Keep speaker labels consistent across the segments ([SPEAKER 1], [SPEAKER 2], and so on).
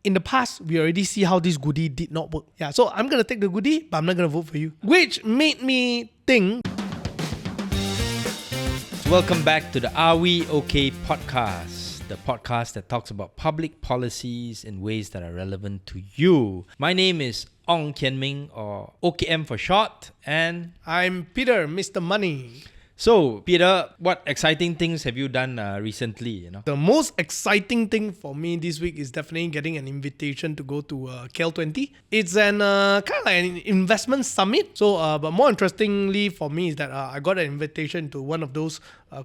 [SPEAKER 1] in the past, we already see how this goodie did not work. Yeah, so I'm going to take the goodie, but I'm not going to vote for you. Which made me think...
[SPEAKER 2] Welcome back to the Are We OK podcast, the podcast that talks about public policies in ways that are relevant to you. My name is Ong Kian Ming, or OKM for short, and
[SPEAKER 1] I'm Peter, Mr. Money.
[SPEAKER 2] So, Peter, what exciting things have you done recently?
[SPEAKER 1] The most exciting thing for me this week is definitely getting an invitation to go to KL20. It's an kind of like an investment summit. So, but more interestingly for me is that I got an invitation to one of those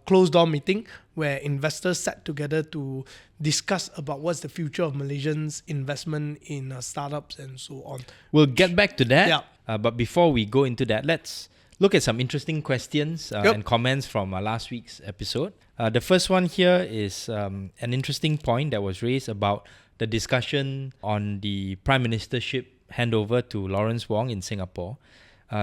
[SPEAKER 1] closed door meeting where investors sat together to discuss about what's the future of Malaysians' investment in startups and so on.
[SPEAKER 2] We'll get back to that.
[SPEAKER 1] Yeah.
[SPEAKER 2] But before we go into that, let's look at some interesting questions and comments from last week's episode. The first one here is an interesting point that was raised about the discussion on the Prime Ministership handover to Lawrence Wong in Singapore.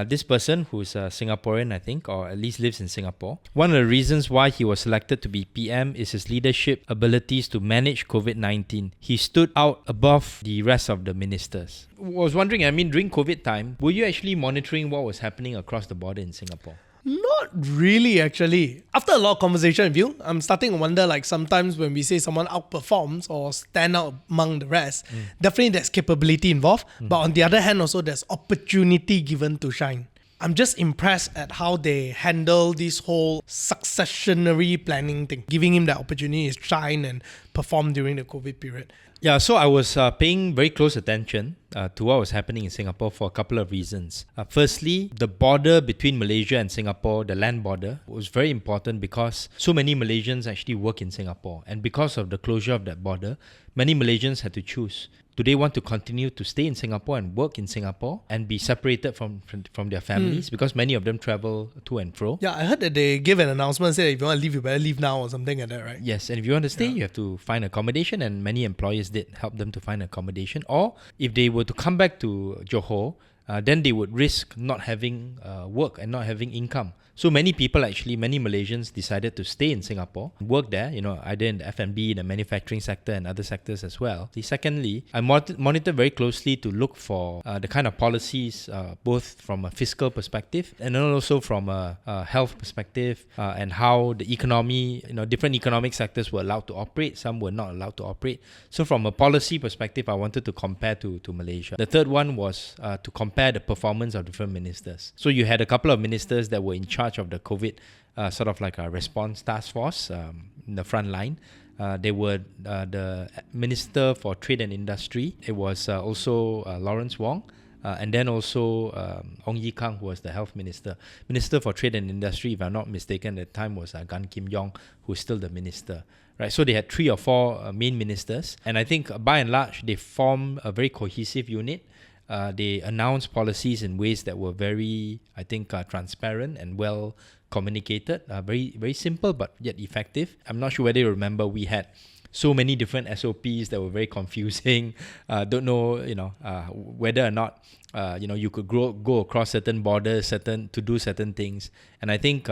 [SPEAKER 2] This person, who's a Singaporean, I think, or at least lives in Singapore, one of the reasons why he was selected to be PM is his leadership abilities to manage COVID-19. He stood out above the rest of the ministers. I was wondering, during COVID time, were you actually monitoring what was happening across the border in Singapore?
[SPEAKER 1] Not really, actually. After a lot of conversation with you, I'm starting to wonder, like, sometimes when we say someone outperforms or stand out among the rest, definitely there's capability involved. But on the other hand, also there's opportunity given to shine. I'm just impressed at how they handle this whole successionary planning thing, giving him the opportunity to shine and perform during the COVID period.
[SPEAKER 2] Yeah, so I was paying very close attention to what was happening in Singapore for a couple of reasons. Firstly, the border between Malaysia and Singapore, the land border, was very important because so many Malaysians actually work in Singapore. And because of the closure of that border, many Malaysians had to choose. Do they want to continue to stay in Singapore and work in Singapore and be separated from their families? Because many of them travel to and fro.
[SPEAKER 1] Yeah, I heard that they gave an announcement saying if you want to leave, you better leave now or something like that, right?
[SPEAKER 2] Yes, and if you want to stay, you have to find accommodation, and many employers did help them to find accommodation. Or if they were to come back to Johor, then they would risk not having work and not having income. So many people actually, many Malaysians decided to stay in Singapore, work there, either in the F&B, the manufacturing sector and other sectors as well. Secondly, I monitor very closely to look for the kind of policies, both from a fiscal perspective and also from a health perspective, and how the economy, different economic sectors were allowed to operate, some were not allowed to operate. So from a policy perspective, I wanted to compare to Malaysia. The third one was to compare the performance of different ministers. So you had a couple of ministers that were in charge of the COVID sort of like a response task force in the front line. They were the Minister for Trade and Industry. It was also Lawrence Wong. And then also Ong Ye Kang, who was the Health Minister. Minister for Trade and Industry, if I'm not mistaken, at the time was Gan Kim Yong, who's still the minister. Right, so they had 3 or 4 main ministers. And I think by and large, they formed a very cohesive unit. They announced policies in ways that were very, I think, transparent and well communicated. Very, very simple, but yet effective. I'm not sure whether you remember, we had so many different SOPs that were very confusing. Don't know, whether or not, you could go across certain borders, to do certain things. And I think,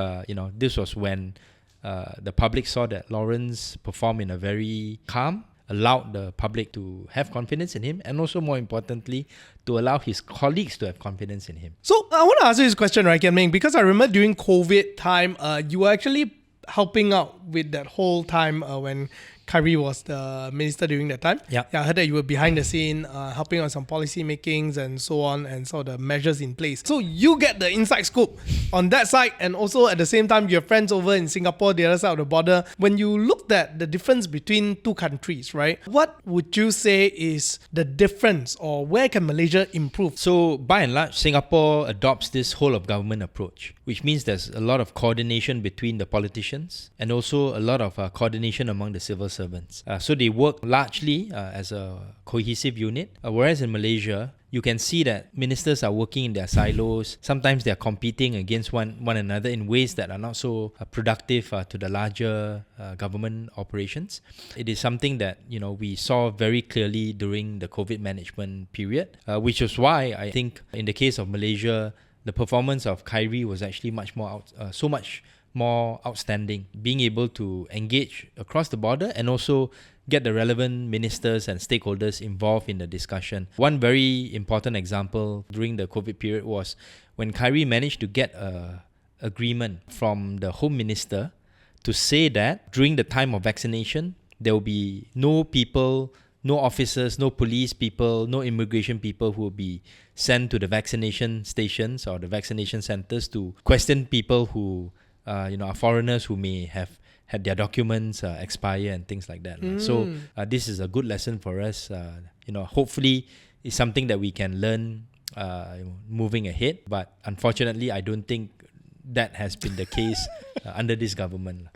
[SPEAKER 2] this was when the public saw that Lawrence performed in a very calm, allowed the public to have confidence in him, and also more importantly, to allow his colleagues to have confidence in him.
[SPEAKER 1] So I want to ask you this question, right, Kian Ming, because I remember during COVID time, you were actually helping out with that whole time when Khairi was the minister during that time.
[SPEAKER 2] Yeah,
[SPEAKER 1] I heard that you were behind the scene, helping on some policy makings and so on, and saw the measures in place. So you get the inside scoop on that side, and also at the same time, your friends over in Singapore, the other side of the border. When you looked at the difference between two countries, right, what would you say is the difference, or where can Malaysia improve?
[SPEAKER 2] So by and large, Singapore adopts this whole of government approach, which means there's a lot of coordination between the politicians and also a lot of coordination among the civil servants. So they work largely as a cohesive unit, whereas in Malaysia, you can see that ministers are working in their silos. Sometimes they're competing against one another in ways that are not so productive to the larger government operations. It is something that we saw very clearly during the COVID management period, which was why I think in the case of Malaysia, the performance of Khairi was actually much more outstanding, being able to engage across the border and also get the relevant ministers and stakeholders involved in the discussion. One very important example during the COVID period was when Khairi managed to get an agreement from the Home Minister to say that during the time of vaccination, there will be no people, no officers, no police people, no immigration people who will be sent to the vaccination stations or the vaccination centers to question people who are foreigners who may have had their documents expire and things like that. So this is a good lesson for us. Hopefully it's something that we can learn moving ahead. But unfortunately, I don't think that has been the case under this government.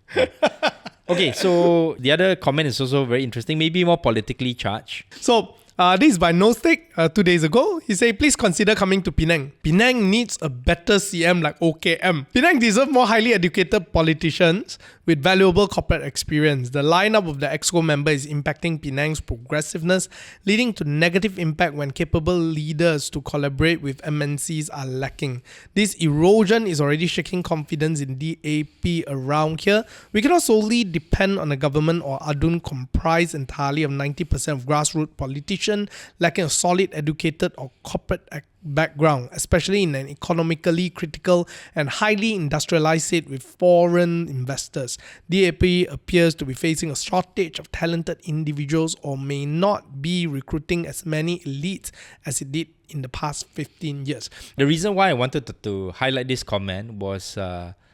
[SPEAKER 2] Okay, so the other comment is also very interesting, maybe more politically charged.
[SPEAKER 1] So, this is by No Stick 2 days ago. He said, please consider coming to Penang. Penang needs a better CM like OKM. Penang deserves more highly educated politicians with valuable corporate experience. The lineup of the EXCO member is impacting Penang's progressiveness, leading to negative impact when capable leaders to collaborate with MNCs are lacking. This erosion is already shaking confidence in DAP around here. We cannot solely depend on the government or ADUN comprised entirely of 90% of grassroots politicians lacking a solid educated or corporate background, especially in an economically critical and highly industrialized state with foreign investors. DAP appears to be facing a shortage of talented individuals or may not be recruiting as many elites as it did in the past 15 years.
[SPEAKER 2] The reason why I wanted to highlight this comment was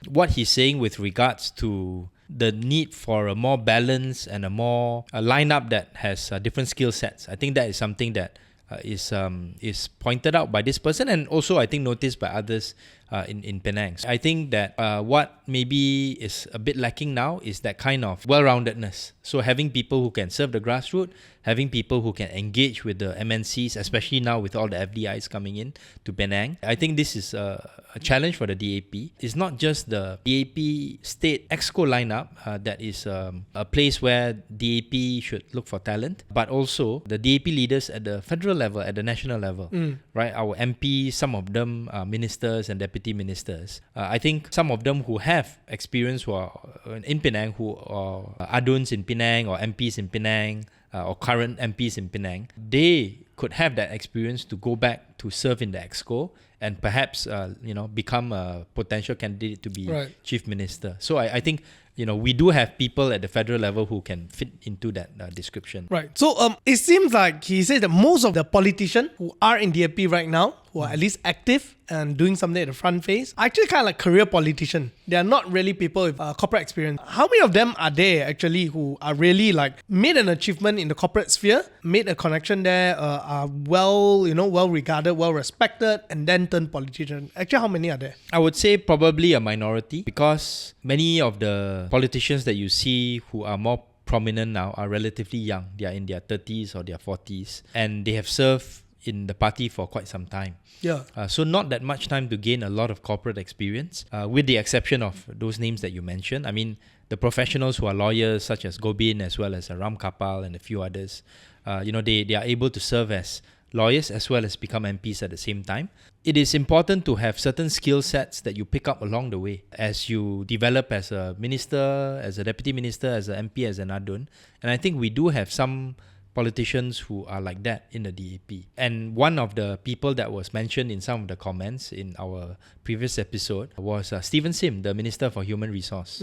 [SPEAKER 2] what he's saying with regards to the need for a more balanced and a lineup that has different skill sets. I think that is something that is pointed out by this person and also I think noticed by others in Penang. I think that what maybe is a bit lacking now is that kind of well-roundedness. So having people who can serve the grassroots, having people who can engage with the MNCs, especially now with all the FDIs coming in to Penang. I think this is a challenge for the DAP. It's not just the DAP state EXCO lineup that is a place where DAP should look for talent, but also the DAP leaders at the federal level, at the national level, right? Our MPs, some of them are ministers and deputy ministers. I think some of them who have experience who are in Penang, who are ADUNs in Penang or MPs in Penang, or current MPs in Penang, they could have that experience to go back to serve in the EXCO and perhaps become a potential candidate to be chief minister. So I think we do have people at the federal level who can fit into that description.
[SPEAKER 1] Right. So it seems like he said that most of the politicians who are in DAP right now, who are at least active and doing something at the front face, are actually kind of like career politicians. They are not really people with corporate experience. How many of them are there actually who are really like made an achievement in the corporate sphere, made a connection there, are well regarded, well respected, and then turn politician? Actually, how many are there?
[SPEAKER 2] I would say probably a minority, because many of the politicians that you see who are more prominent now are relatively young. They are in their 30s or their 40s, and they have served in the party for quite some time.
[SPEAKER 1] Yeah.
[SPEAKER 2] So not that much time to gain a lot of corporate experience, with the exception of those names that you mentioned. I mean, the professionals who are lawyers such as Gobin as well as Ram Kapal and a few others, they are able to serve as lawyers as well as become MPs at the same time. It is important to have certain skill sets that you pick up along the way as you develop as a minister, as a deputy minister, as an MP, as an ADUN. And I think we do have some politicians who are like that in the DAP. And one of the people that was mentioned in some of the comments in our previous episode was Stephen Sim, the Minister for Human Resource.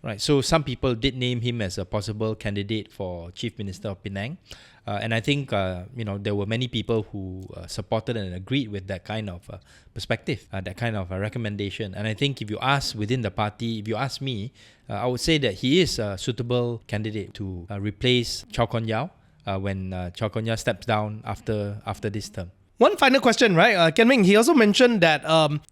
[SPEAKER 2] Right. So some people did name him as a possible candidate for Chief Minister of Penang. And I think, there were many people who supported and agreed with that kind of perspective, that kind of recommendation. And I think if you ask within the party, if you ask me, I would say that he is a suitable candidate to replace Chow Kon Yeow when Chow Kon Yeow steps down after this term.
[SPEAKER 1] One final question, right? Ken Ming, he also mentioned that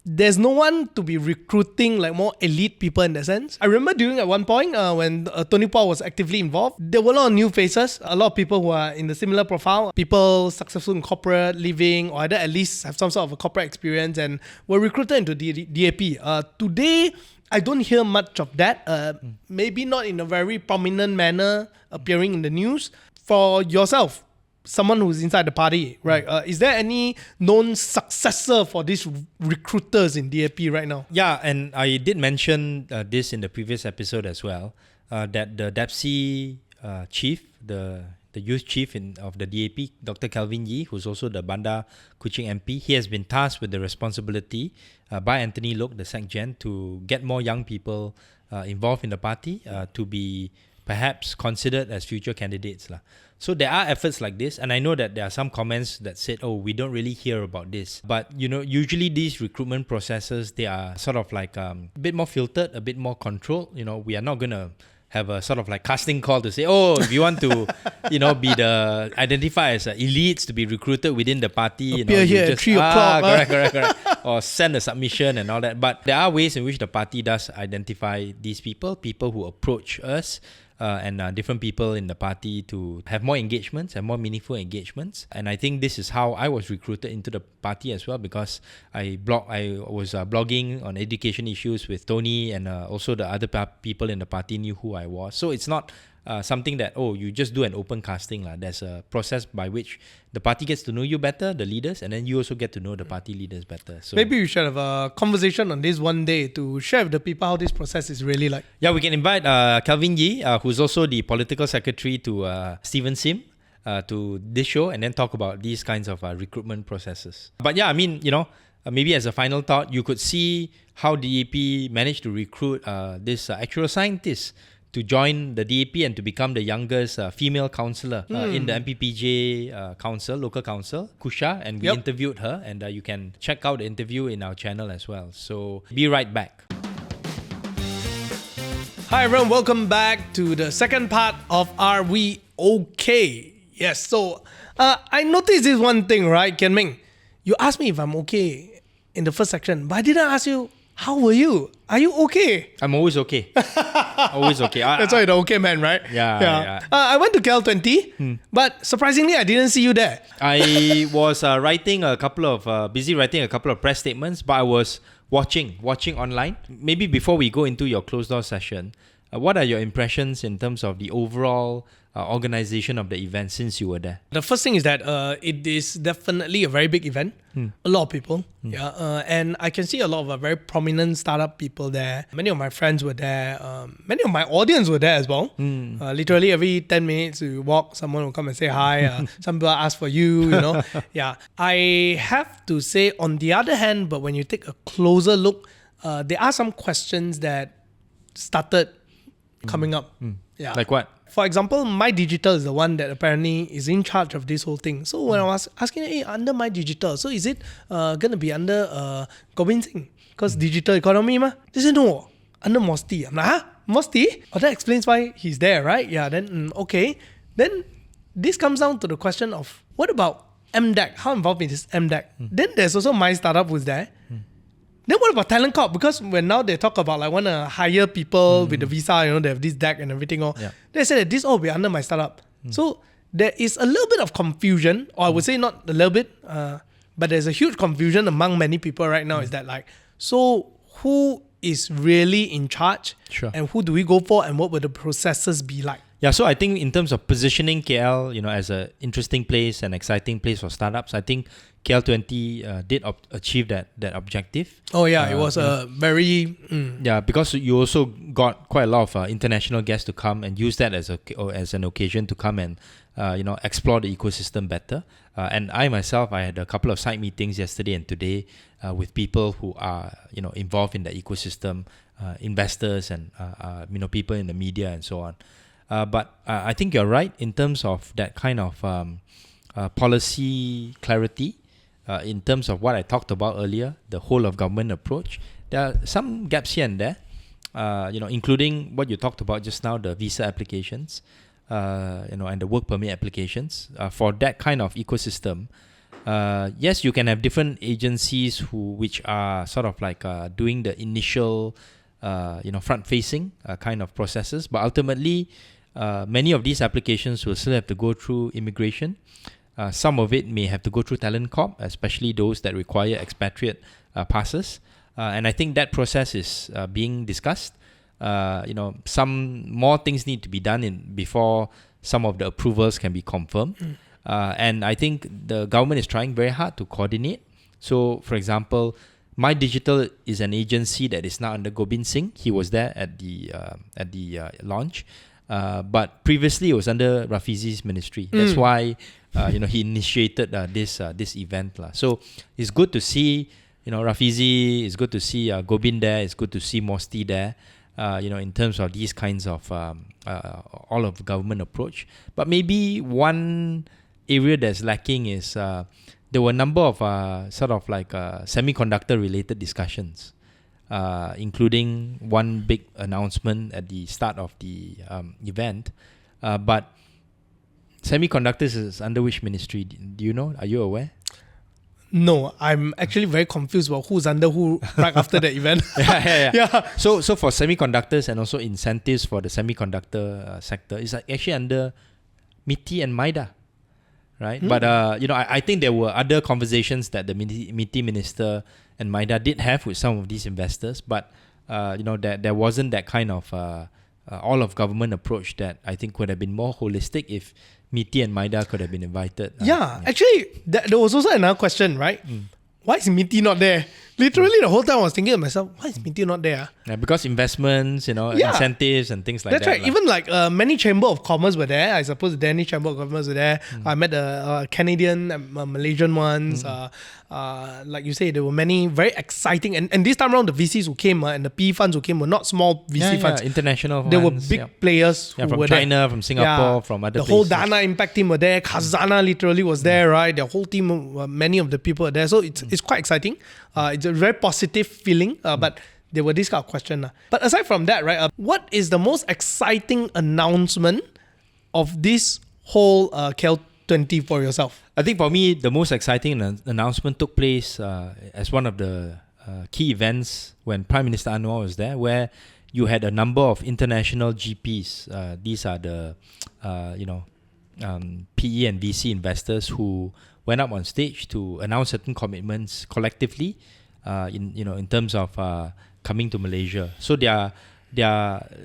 [SPEAKER 1] there's no one to be recruiting like more elite people in that sense. I remember during at one point when Tony Paul was actively involved, there were a lot of new faces, a lot of people who are in the similar profile, people successful in corporate living or either at least have some sort of a corporate experience and were recruited into DAP. Today, I don't hear much of that, maybe not in a very prominent manner appearing in the news. For yourself, someone who's inside the party, right? Is there any known successor for these recruiters in DAP right now?
[SPEAKER 2] Yeah, and I did mention this in the previous episode as well, that the DAPC chief, the youth chief of the DAP, Dr. Kelvin Yee, who's also the Bandar Kuching MP. He has been tasked with the responsibility by Anthony Loke, the SecGen, to get more young people involved in the party to be perhaps considered as future candidates. So there are efforts like this, and I know that there are some comments that said, oh, we don't really hear about this. But, usually these recruitment processes, they are sort of like a bit more filtered, a bit more controlled. We are not going to have a sort of like casting call to say, oh, if you want to, be identified as elites to be recruited within the party,
[SPEAKER 1] appear here
[SPEAKER 2] you
[SPEAKER 1] at 3 o'clock.
[SPEAKER 2] Correct. Or send a submission and all that. But there are ways in which the party does identify these people who approach us, and different people in the party to have more engagements and more meaningful engagements. And I think this is how I was recruited into the party as well, because I was blogging on education issues with Tony, and also the other people in the party knew who I was. So it's not something that, you just do an open casting. There's a process by which the party gets to know you better, the leaders, and then you also get to know the party leaders better. So
[SPEAKER 1] maybe we should have a conversation on this one day to share with the people how this process is really like.
[SPEAKER 2] Yeah, we can invite Kelvin Yee, who's also the political secretary to Stephen Sim, to this show, and then talk about these kinds of recruitment processes. But yeah, I mean, maybe as a final thought, you could see how DAP managed to recruit this actual scientist to join the DAP and to become the youngest female councillor in the MPPJ council, local council, Kusha, and we interviewed her, and you can check out the interview in our channel as well. So be right back.
[SPEAKER 1] Hi everyone, welcome back to the second part of Are We Okay? Yes, so I noticed this one thing, right, Kian Ming? You asked me if I'm okay in the first section, but I didn't ask you, how were you? Are you okay?
[SPEAKER 2] I'm always okay. Always okay.
[SPEAKER 1] That's why you're the okay man, right?
[SPEAKER 2] Yeah.
[SPEAKER 1] I went to KL20, but surprisingly, I didn't see you there.
[SPEAKER 2] I was busy writing a couple of press statements, but I was watching online. Maybe before we go into your closed door session, what are your impressions in terms of the overall organization of the event since you were there?
[SPEAKER 1] The first thing is that it is definitely a very big event. A lot of people. And I can see a lot of very prominent startup people there. Many of my friends were there. Many of my audience were there as well. Literally every 10 minutes you walk, someone will come and say hi. Some people ask for you, Yeah. I have to say, on the other hand, but when you take a closer look, there are some questions that started coming up. Yeah.
[SPEAKER 2] Like what?
[SPEAKER 1] For example, My Digital is the one that apparently is in charge of this whole thing. So when I was asking, hey, under My Digital, so is it going to be under Gobind Singh? Because digital economy, ma? They said, no, under Mosti. I'm like, huh? Mosti? Oh, that explains why he's there, right? Yeah, then, okay. Then this comes down to the question of, what about MDAC? How involved is this MDAC? Then there's also My Startup who's there. Then what about Talent Corp? Because when now they talk about want to hire people with the visa, they have this DAC and everything. They say that this all will be under My Startup. So there is a little bit of confusion, or I would say not a little bit, but there's a huge confusion among many people right now. Is that so who is really in charge?
[SPEAKER 2] Sure.
[SPEAKER 1] And who do we go for, and what will the processes be like?
[SPEAKER 2] Yeah, so I think in terms of positioning KL, as an interesting place, an exciting place for startups, I think KL20 did achieve that objective.
[SPEAKER 1] Oh yeah, it was a very...
[SPEAKER 2] Yeah, because you also got quite a lot of international guests to come and use that as an occasion to come and explore the ecosystem better. And I myself, I had a couple of side meetings yesterday and today with people who are involved in the ecosystem, investors and people in the media and so on. But I think you're right in terms of that kind of policy clarity. In terms of what I talked about earlier, the whole of government approach, there are some gaps here and there, including what you talked about just now, the visa applications, and the work permit applications. For that kind of ecosystem, yes, you can have different agencies which are sort of like doing the initial, front-facing kind of processes, but ultimately, many of these applications will still have to go through immigration. Some of it may have to go through Talent Corp, especially those that require expatriate passes. And I think that process is being discussed. Some more things need to be done before some of the approvals can be confirmed. And I think the government is trying very hard to coordinate. So, for example, My Digital is an agency that is now under Gobind Singh. He was there at the launch. But previously it was under Rafizi's ministry. That's why he initiated this event lah. So it's good to see Rafizi. It's good to see Gobind there. It's good to see Mosti there. In terms of these kinds of all of government approach. But maybe one area that's lacking is there were a number of semiconductor related discussions, including one big announcement at the start of the event. But semiconductors is under which ministry? Do you know? Are you aware?
[SPEAKER 1] No, I'm actually very confused about who's under who right after the event.
[SPEAKER 2] Yeah. So for semiconductors and also incentives for the semiconductor sector, it's actually under MITI and MIDA, right? But I think there were other conversations that the MITI minister and MIDA did have with some of these investors, but there wasn't that kind of all of government approach that I think could have been more holistic if MITI and MIDA could have been invited.
[SPEAKER 1] Actually, there was also another question, right? Why is MITI not there? Literally, the whole time I was thinking to myself, why is MITI not there?
[SPEAKER 2] Because investments, incentives and things like that.
[SPEAKER 1] That's right. Even many Chamber of Commerce were there. I suppose the Danish Chamber of Commerce were there. I met the Canadian and Malaysian ones. Like you say, there were many very exciting. And this time around, the VCs who came and the PE funds who came were not small VC funds.
[SPEAKER 2] International
[SPEAKER 1] There
[SPEAKER 2] funds.
[SPEAKER 1] were big players who
[SPEAKER 2] from
[SPEAKER 1] were
[SPEAKER 2] China,
[SPEAKER 1] there.
[SPEAKER 2] from Singapore, from other places.
[SPEAKER 1] The whole Dana Impact team were there. Khazana literally was there, right? The whole team, many of the people were there. So it's quite exciting. It's a very positive feeling, but there were this kind of question. But aside from that, right, what is the most exciting announcement of this whole KL20 for yourself?
[SPEAKER 2] I think for me, the most exciting announcement took place as one of the key events when Prime Minister Anwar was there, where you had a number of international GPs. These are the PE and VC investors who went up on stage to announce certain commitments collectively, in terms of coming to Malaysia. So they are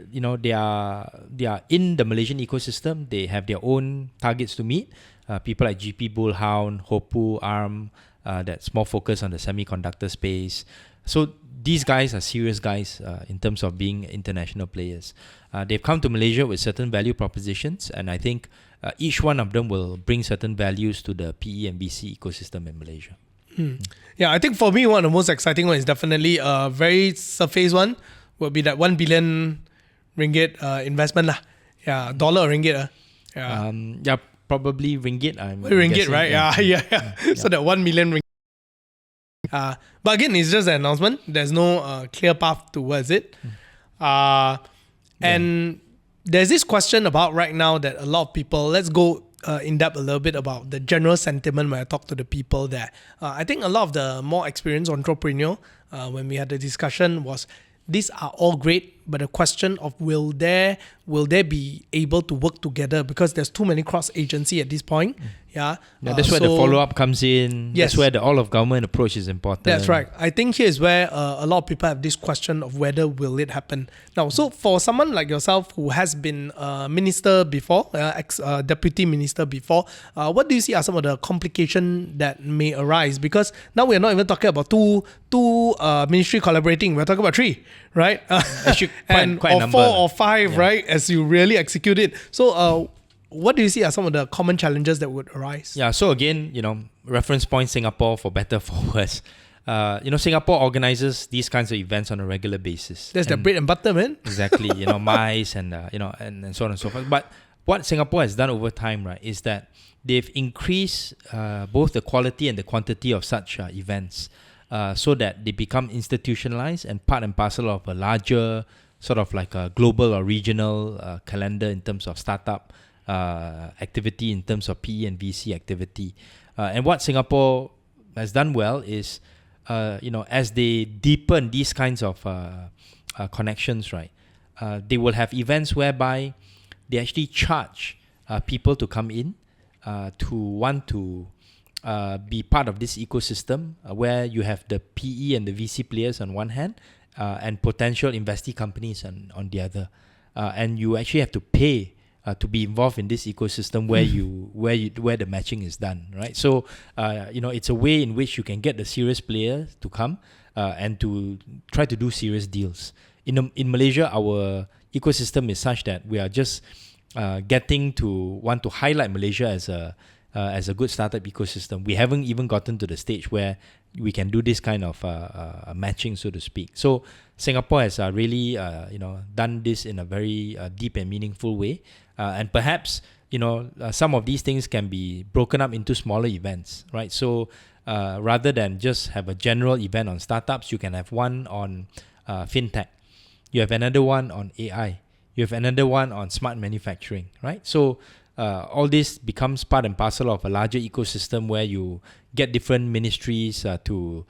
[SPEAKER 2] in the Malaysian ecosystem. They have their own targets to meet. People like GP Bullhound, Hopu, ARM, that's more focused on the semiconductor space. So these guys are serious guys in terms of being international players. They've come to Malaysia with certain value propositions, and I think each one of them will bring certain values to the PE and VC ecosystem in Malaysia.
[SPEAKER 1] Yeah, I think for me, one of the most exciting one is definitely a very surface one, will be that 1 billion ringgit investment lah. Yeah, dollar or ringgit.
[SPEAKER 2] Probably ringgit.
[SPEAKER 1] Ringgit, guessing, right? Yeah. So that 1 million ringgit. But again, it's just an announcement. There's no clear path towards it. And there's this question about right now that a lot of people, let's go in depth a little bit about the general sentiment when I talk to the people there. I think a lot of the more experienced entrepreneur, when we had the discussion, was these are all great, but the question of will they be able to work together, because there's too many cross agency at this point.
[SPEAKER 2] That's where the follow-up comes in.
[SPEAKER 1] Yes.
[SPEAKER 2] That's where the all-of-government approach is important.
[SPEAKER 1] That's right. I think here is where a lot of people have this question of whether will it happen. Now, so for someone like yourself who has been minister before, deputy minister before, what do you see are some of the complications that may arise? Because now we're not even talking about two ministry collaborating. We're talking about 3, right?
[SPEAKER 2] Actually, quite a number.
[SPEAKER 1] 4 or 5, right? As you really execute it. So, what do you see are some of the common challenges that would arise?
[SPEAKER 2] Yeah, so again, reference point Singapore, for better, for worse. Singapore organizes these kinds of events on a regular basis.
[SPEAKER 1] There's the bread and butter, man.
[SPEAKER 2] Exactly, MICE and so on and so forth. But what Singapore has done over time, right, is that they've increased both the quality and the quantity of such events, so that they become institutionalized and part and parcel of a larger sort of like a global or regional calendar in terms of startup activity, in terms of PE and VC activity. And what Singapore has done well is, as they deepen these kinds of connections, right, they will have events whereby they actually charge people to come in to want to be part of this ecosystem, where you have the PE and the VC players on one hand, and potential investee companies on the other, and you actually have to pay to be involved in this ecosystem where the matching is done, right? So it's a way in which you can get the serious players to come and to try to do serious deals in Malaysia, our ecosystem is such that we are just getting to want to highlight Malaysia as a good startup ecosystem. We haven't even gotten to the stage where we can do this kind of matching, so to speak. So Singapore has really done this in a very deep and meaningful way, and perhaps some of these things can be broken up into smaller events, right? So rather than just have a general event on startups, you can have one on fintech, you have another one on AI, you have another one on smart manufacturing, right? So all this becomes part and parcel of a larger ecosystem where you get different ministries to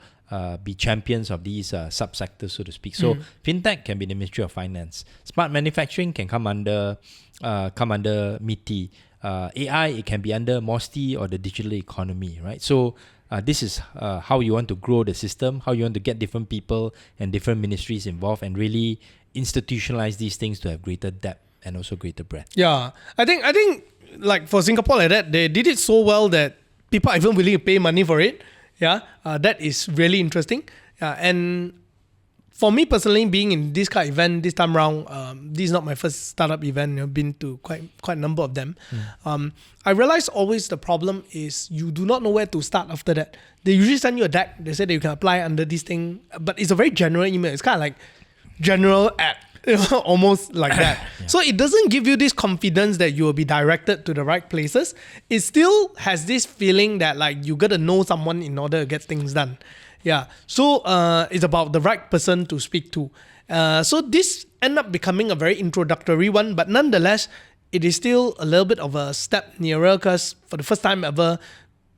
[SPEAKER 2] be champions of these subsectors, so to speak. So fintech can be the Ministry of Finance. Smart manufacturing can come under MITI. AI, it can be under MOSTI or the digital economy, right? So this is how you want to grow the system, how you want to get different people and different ministries involved and really institutionalize these things to have greater depth and also greater breadth.
[SPEAKER 1] Yeah, I think like for Singapore like that, they did it so well that people are even willing to pay money for it. Yeah, that is really interesting. And for me personally, being in this kind of event this time around, this is not my first startup event. I've been to quite a number of them. I realized always the problem is you do not know where to start after that. They usually send you a deck. They say that you can apply under this thing, but it's a very general email. It's kind of like general app. Almost like that. Yeah. So it doesn't give you this confidence that you will be directed to the right places. It still has this feeling that like you got to know someone in order to get things done. Yeah. So it's about the right person to speak to. So this ended up becoming a very introductory one, but nonetheless, it is still a little bit of a step nearer because for the first time ever,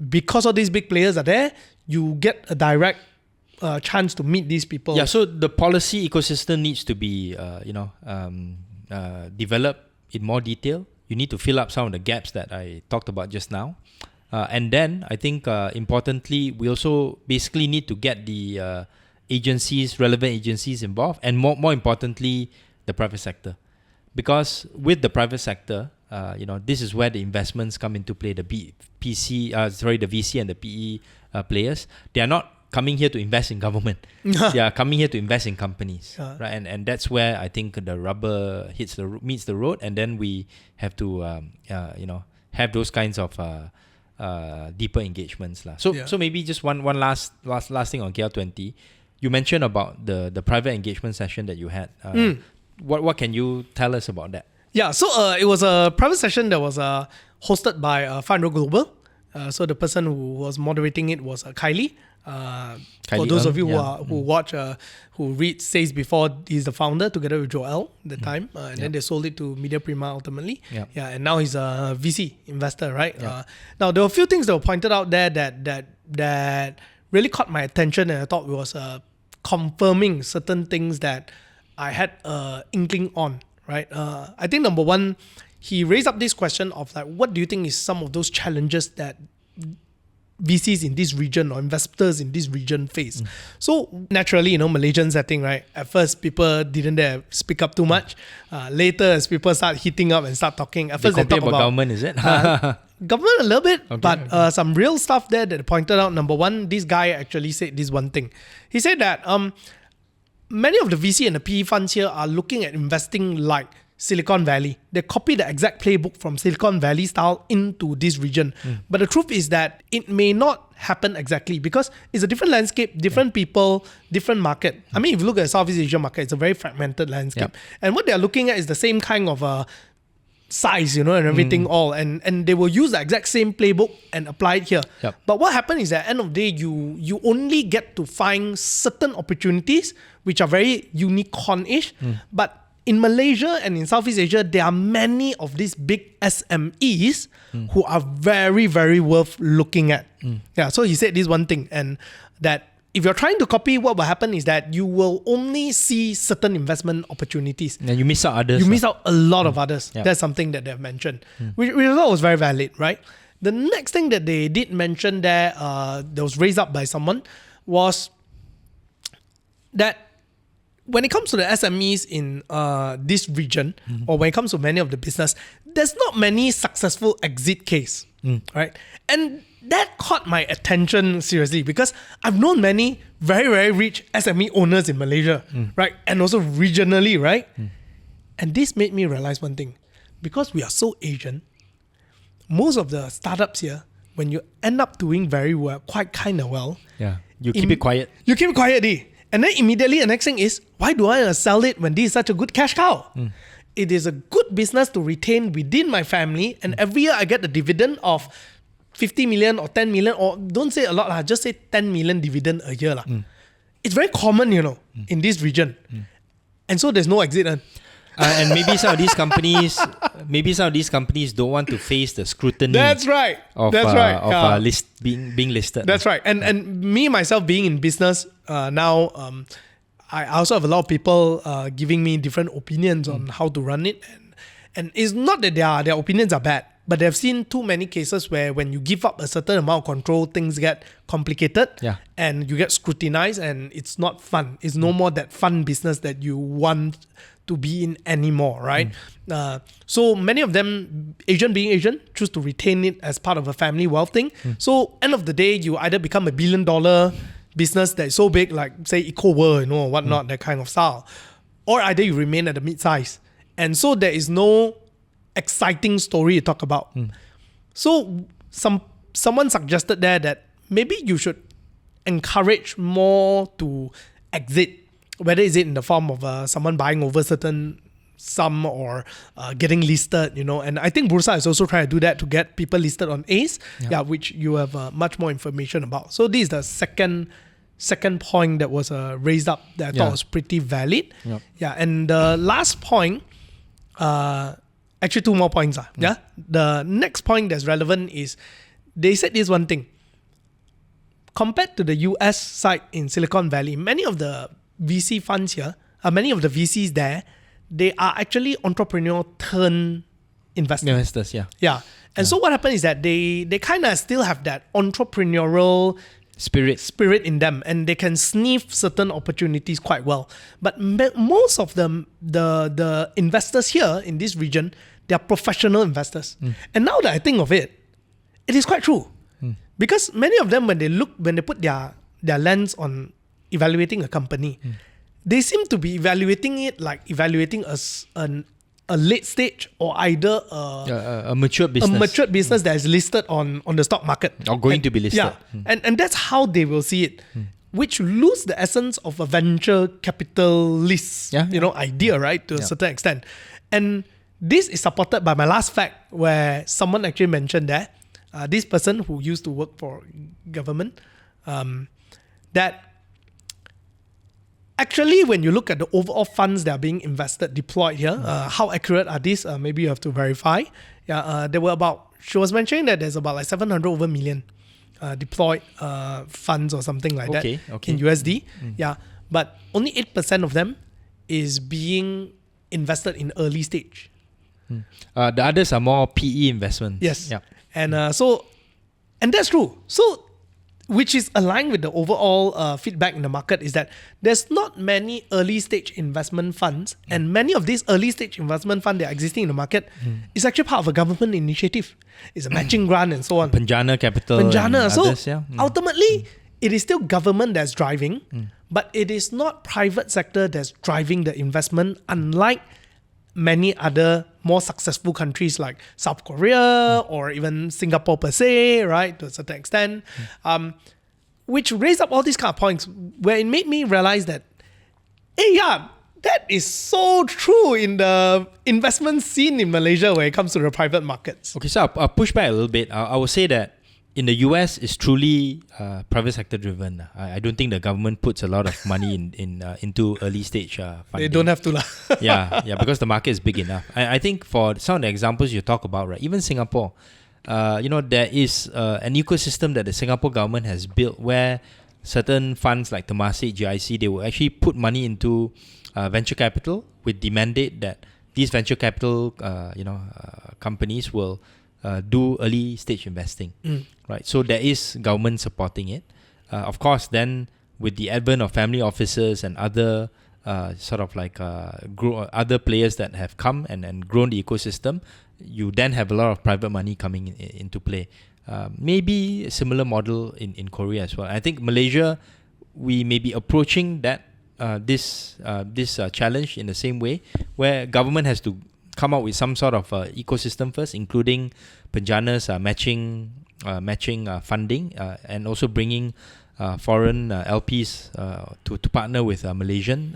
[SPEAKER 1] because all these big players are there, you get a direct chance to meet these people.
[SPEAKER 2] Yeah, so the policy ecosystem needs to be, developed in more detail. You need to fill up some of the gaps that I talked about just now. And then I think importantly, we also basically need to get the relevant agencies involved, and more importantly, the private sector. Because with the private sector, this is where the investments come into play. The VC and the PE players, they are not coming here to invest in government. They are coming here to invest in companies, right? And that's where I think the rubber meets the road, and then we have to have those kinds of deeper engagements, lah. So maybe just one last thing on KL20. You mentioned about the private engagement session that you had. What can you tell us about that?
[SPEAKER 1] Yeah, so it was a private session that was hosted by 500 Global. So the person who was moderating it was Kylie. For those of you who watch, who read Says Before, he's the founder together with Joel at the time. And then they sold it to Media Prima ultimately. Yeah, and now he's a VC investor, right? Now, there were a few things that were pointed out there that really caught my attention, and I thought it was confirming certain things that I had inkling on, right? I think number one, he raised up this question of like, what do you think is some of those challenges that VCs in this region or investors in this region face? So naturally, Malaysian setting, right? At first, people didn't dare speak up too much. Later, as people start heating up and start talking, at first
[SPEAKER 2] they talk about government, is it?
[SPEAKER 1] Government a little bit, but some real stuff there that pointed out. Number one, this guy actually said this one thing. He said that many of the VC and the PE funds here are looking at investing like Silicon Valley. They copy the exact playbook from Silicon Valley style into this region. But the truth is that it may not happen exactly because it's a different landscape, different people, different market. I mean, if you look at the Southeast Asia market, it's a very fragmented landscape. And what they're looking at is the same kind of size, and everything all. And they will use the exact same playbook and apply it here. But what happens is that at the end of the day, you only get to find certain opportunities which are very unicorn-ish. But in Malaysia and in Southeast Asia, there are many of these big SMEs who are very, very worth looking at. Yeah, so he said this one thing, and that if you're trying to copy, what will happen is that you will only see certain investment opportunities.
[SPEAKER 2] And you miss out others.
[SPEAKER 1] You miss out a lot of others. That's something that they've mentioned, which I thought was very valid, right? The next thing that they did mention there, that was raised up by someone, was that when it comes to the SMEs in this region, or when it comes to many of the business, there's not many successful exit case, right? And that caught my attention seriously because I've known many very, very rich SME owners in Malaysia, right? And also regionally, right? And this made me realize one thing. Because we are so Asian, most of the startups here, when you end up doing very well, quite kind of well,
[SPEAKER 2] you keep it quiet.
[SPEAKER 1] You keep it quiet, and then immediately the next thing is, why do I sell it when this is such a good cash cow? It is a good business to retain within my family, and every year I get the dividend of 50 million or 10 million, or don't say a lot, just say 10 million dividend a year. It's very common, in this region. And so there's no exit.
[SPEAKER 2] And maybe some of these companies, don't want to face the scrutiny.
[SPEAKER 1] That's right.
[SPEAKER 2] Of being listed.
[SPEAKER 1] That's right. And me myself being in business now, I also have a lot of people giving me different opinions on how to run it, and it's not that their opinions are bad, but they've seen too many cases where when you give up a certain amount of control, things get complicated, and you get scrutinized, and it's not fun. It's no more that fun business that you want to be in anymore, right? So many of them, Asian being Asian, choose to retain it as part of a family wealth thing. So end of the day, you either become $1 billion business that is so big, like say EcoWorld, or whatnot, that kind of style, or either you remain at the mid-size. And so there is no exciting story to talk about. So someone suggested there that maybe you should encourage more to exit, whether is it in the form of someone buying over certain sum or getting listed, and I think Bursa is also trying to do that to get people listed on ACE, which you have much more information about. So this is the second point that was raised up that I thought was pretty valid. And the last point, actually two more points. The next point that's relevant is they said this one thing. Compared to the US side in Silicon Valley, many of the VC funds here, many of the VCs there, they are actually entrepreneurial turn investors. And so what happened is that they kind of still have that entrepreneurial spirit in them, and they can sniff certain opportunities quite well. But most of them, the investors here in this region, they are professional investors. And now that I think of it, it is quite true. Because many of them, when they put their lens on evaluating a company, they seem to be evaluating it like evaluating a late stage or either
[SPEAKER 2] a mature business.
[SPEAKER 1] A mature business that is listed on the stock market.
[SPEAKER 2] Or going to be listed.
[SPEAKER 1] And that's how they will see it, which lose the essence of a venture capitalist idea, right, to a certain extent. And this is supported by my last fact, where someone actually mentioned that this person who used to work for government, that actually, when you look at the overall funds that are being deployed here, how accurate are these? Maybe you have to verify. There were she was mentioning that there's about like 700 over million deployed funds or something like that in USD. But only 8% of them is being invested in early stage.
[SPEAKER 2] The others are more PE investments.
[SPEAKER 1] Yes. And and that's true. So, which is aligned with the overall feedback in the market, is that there's not many early stage investment funds, and many of these early stage investment funds that are existing in the market is actually part of a government initiative. It's a matching grant and so on.
[SPEAKER 2] Penjana Capital.
[SPEAKER 1] So
[SPEAKER 2] others,
[SPEAKER 1] ultimately, it is still government that's driving, but it is not private sector that's driving the investment, unlike many other more successful countries like South Korea or even Singapore per se, right, to a certain extent, which raised up all these kind of points where it made me realize that, that is so true in the investment scene in Malaysia when it comes to the private markets.
[SPEAKER 2] Okay, so I'll push back a little bit. I would say that in the US, it's truly private sector driven. I don't think the government puts a lot of money into early stage funding.
[SPEAKER 1] They don't have to lah.
[SPEAKER 2] Because the market is big enough. I think for some of the examples you talk about, right, even Singapore, there is an ecosystem that the Singapore government has built where certain funds like Temasek, GIC, they will actually put money into venture capital with the mandate that these venture capital companies will do early stage investing, right? So there is government supporting it. Of course, then with the advent of family offices and other other players that have come and grown the ecosystem, you then have a lot of private money coming into play. maybe a similar model in Korea as well. I think Malaysia, we may be approaching that this challenge in the same way, where government has to come up with some sort of ecosystem first, including Penjana's matching funding and also bringing foreign LPs to partner with Malaysian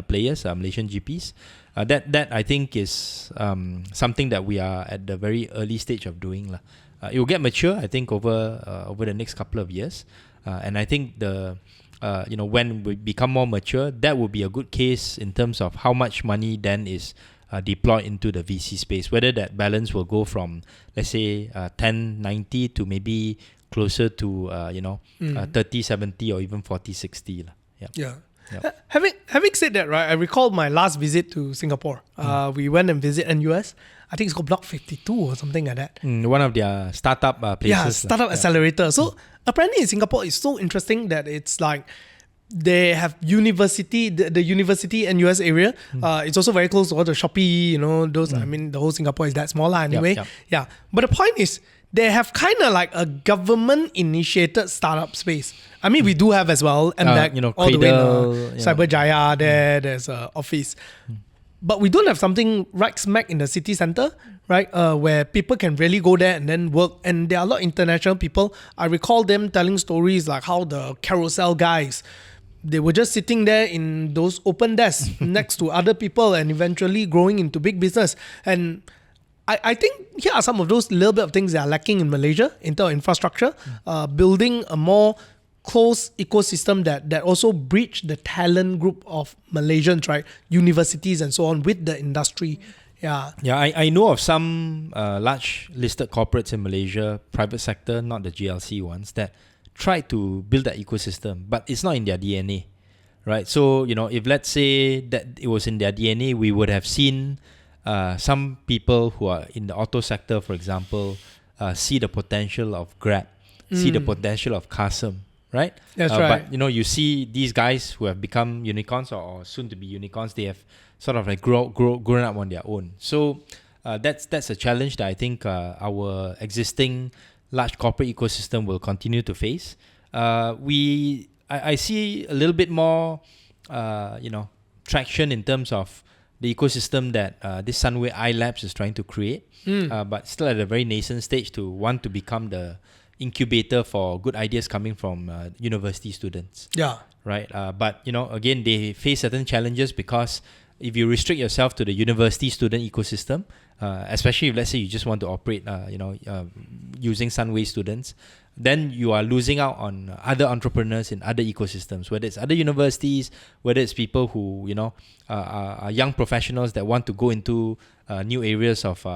[SPEAKER 2] players, Malaysian GPs. That I think is something that we are at the very early stage of doing. It will get mature, I think, over the next couple of years, and I think when we become more mature, that will be a good case in terms of how much money then is deployed into the VC space, whether that balance will go from, let's say, 10-90 to maybe closer to 30-70 or even 40-60.
[SPEAKER 1] Yeah. Having said that, right, I recall my last visit to Singapore. We went and visited NUS. I think it's called Block 52 or something like that.
[SPEAKER 2] One of their startup places.
[SPEAKER 1] Yeah, startup accelerator. So apparently in Singapore, it's so interesting that it's like they have university, the university NUS area. It's also very close to all the Shopee, those. I mean, the whole Singapore is that small anyway.
[SPEAKER 2] Yep.
[SPEAKER 1] Yeah. But the point is, they have kind of like a government-initiated startup space. I mean, we do have as well, and all the way Cyberjaya there. There's an office, but we don't have something right smack in the city center, right? Where people can really go there and then work. And there are a lot of international people. I recall them telling stories like how the Carousel guys, they were just sitting there in those open desks next to other people and eventually growing into big business. And I think here are some of those little bit of things that are lacking in Malaysia in terms of infrastructure, building a more close ecosystem that also bridge the talent group of Malaysians, right? Universities and so on with the industry. Yeah.
[SPEAKER 2] Yeah, I know of some large listed corporates in Malaysia, private sector, not the GLC ones, that tried to build that ecosystem, but it's not in their DNA, right? So, if let's say that it was in their DNA, we would have seen some people who are in the auto sector, for example, see the potential of Grab, see the potential of Kasem, right?
[SPEAKER 1] That's right.
[SPEAKER 2] But you see these guys who have become unicorns or soon to be unicorns, they have sort of like grown up on their own. So that's a challenge that I think our existing large corporate ecosystem will continue to face. I see a little bit more traction in terms of the ecosystem that this Sunway iLabs is trying to create, but still at a very nascent stage to want to become the incubator for good ideas coming from university students.
[SPEAKER 1] Yeah.
[SPEAKER 2] Right. But, again, they face certain challenges because if you restrict yourself to the university student ecosystem, especially if, let's say, you just want to operate, using Sunway students, then you are losing out on other entrepreneurs in other ecosystems, whether it's other universities, whether it's people who, are young professionals that want to go into new areas of,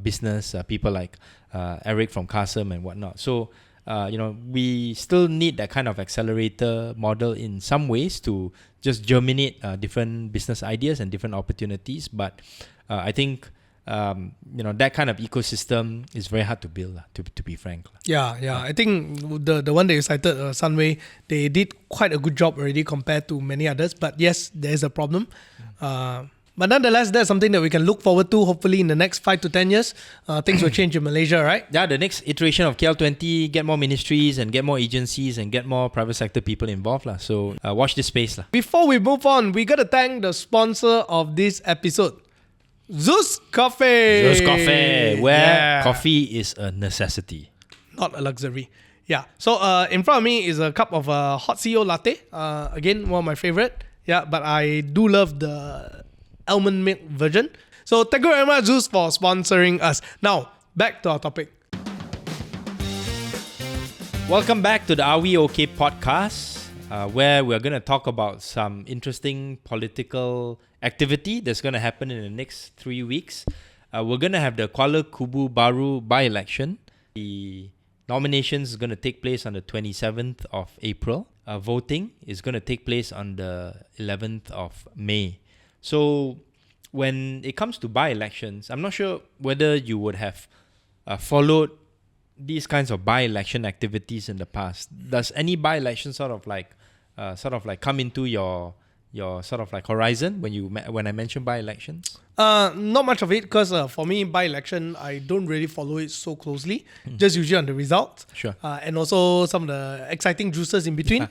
[SPEAKER 2] business, people like Eric from Kasem and whatnot. So, we still need that kind of accelerator model in some ways to just germinate different business ideas and different opportunities. But I think that kind of ecosystem is very hard to build, to be frank.
[SPEAKER 1] Yeah. I think the one that you cited, Sunway, they did quite a good job already compared to many others. But yes, there is a problem. But nonetheless, that's something that we can look forward to. Hopefully, in the next 5 to 10 years, things will change in Malaysia, right?
[SPEAKER 2] Yeah, the next iteration of KL20, get more ministries and get more agencies and get more private sector people involved. So watch this space.
[SPEAKER 1] Before we move on, we got to thank the sponsor of this episode, ZUS Coffee.
[SPEAKER 2] ZUS Coffee, where coffee is a necessity,
[SPEAKER 1] not a luxury. Yeah. So in front of me is a cup of hot CEO latte. Again, one of my favorite. Yeah, but I do love the almond milk version. So thank you very much, ZUS, for sponsoring us. Now, back to our topic.
[SPEAKER 2] Welcome back to the Are We OK podcast, where we're going to talk about some interesting political activity that's going to happen in the next 3 weeks. We're going to have the Kuala Kubu Baru by-election. The nominations is going to take place on the 27th of April. Voting is going to take place on the 11th of May. So when it comes to by-elections, I'm not sure whether you would have followed these kinds of by-election activities in the past. Does any by-election sort of like come into your your sort of like horizon when I mentioned by-elections?
[SPEAKER 1] Not much of it because for me, by-election, I don't really follow it so closely. Just usually on the results.
[SPEAKER 2] Sure.
[SPEAKER 1] And also some of the exciting juices in between.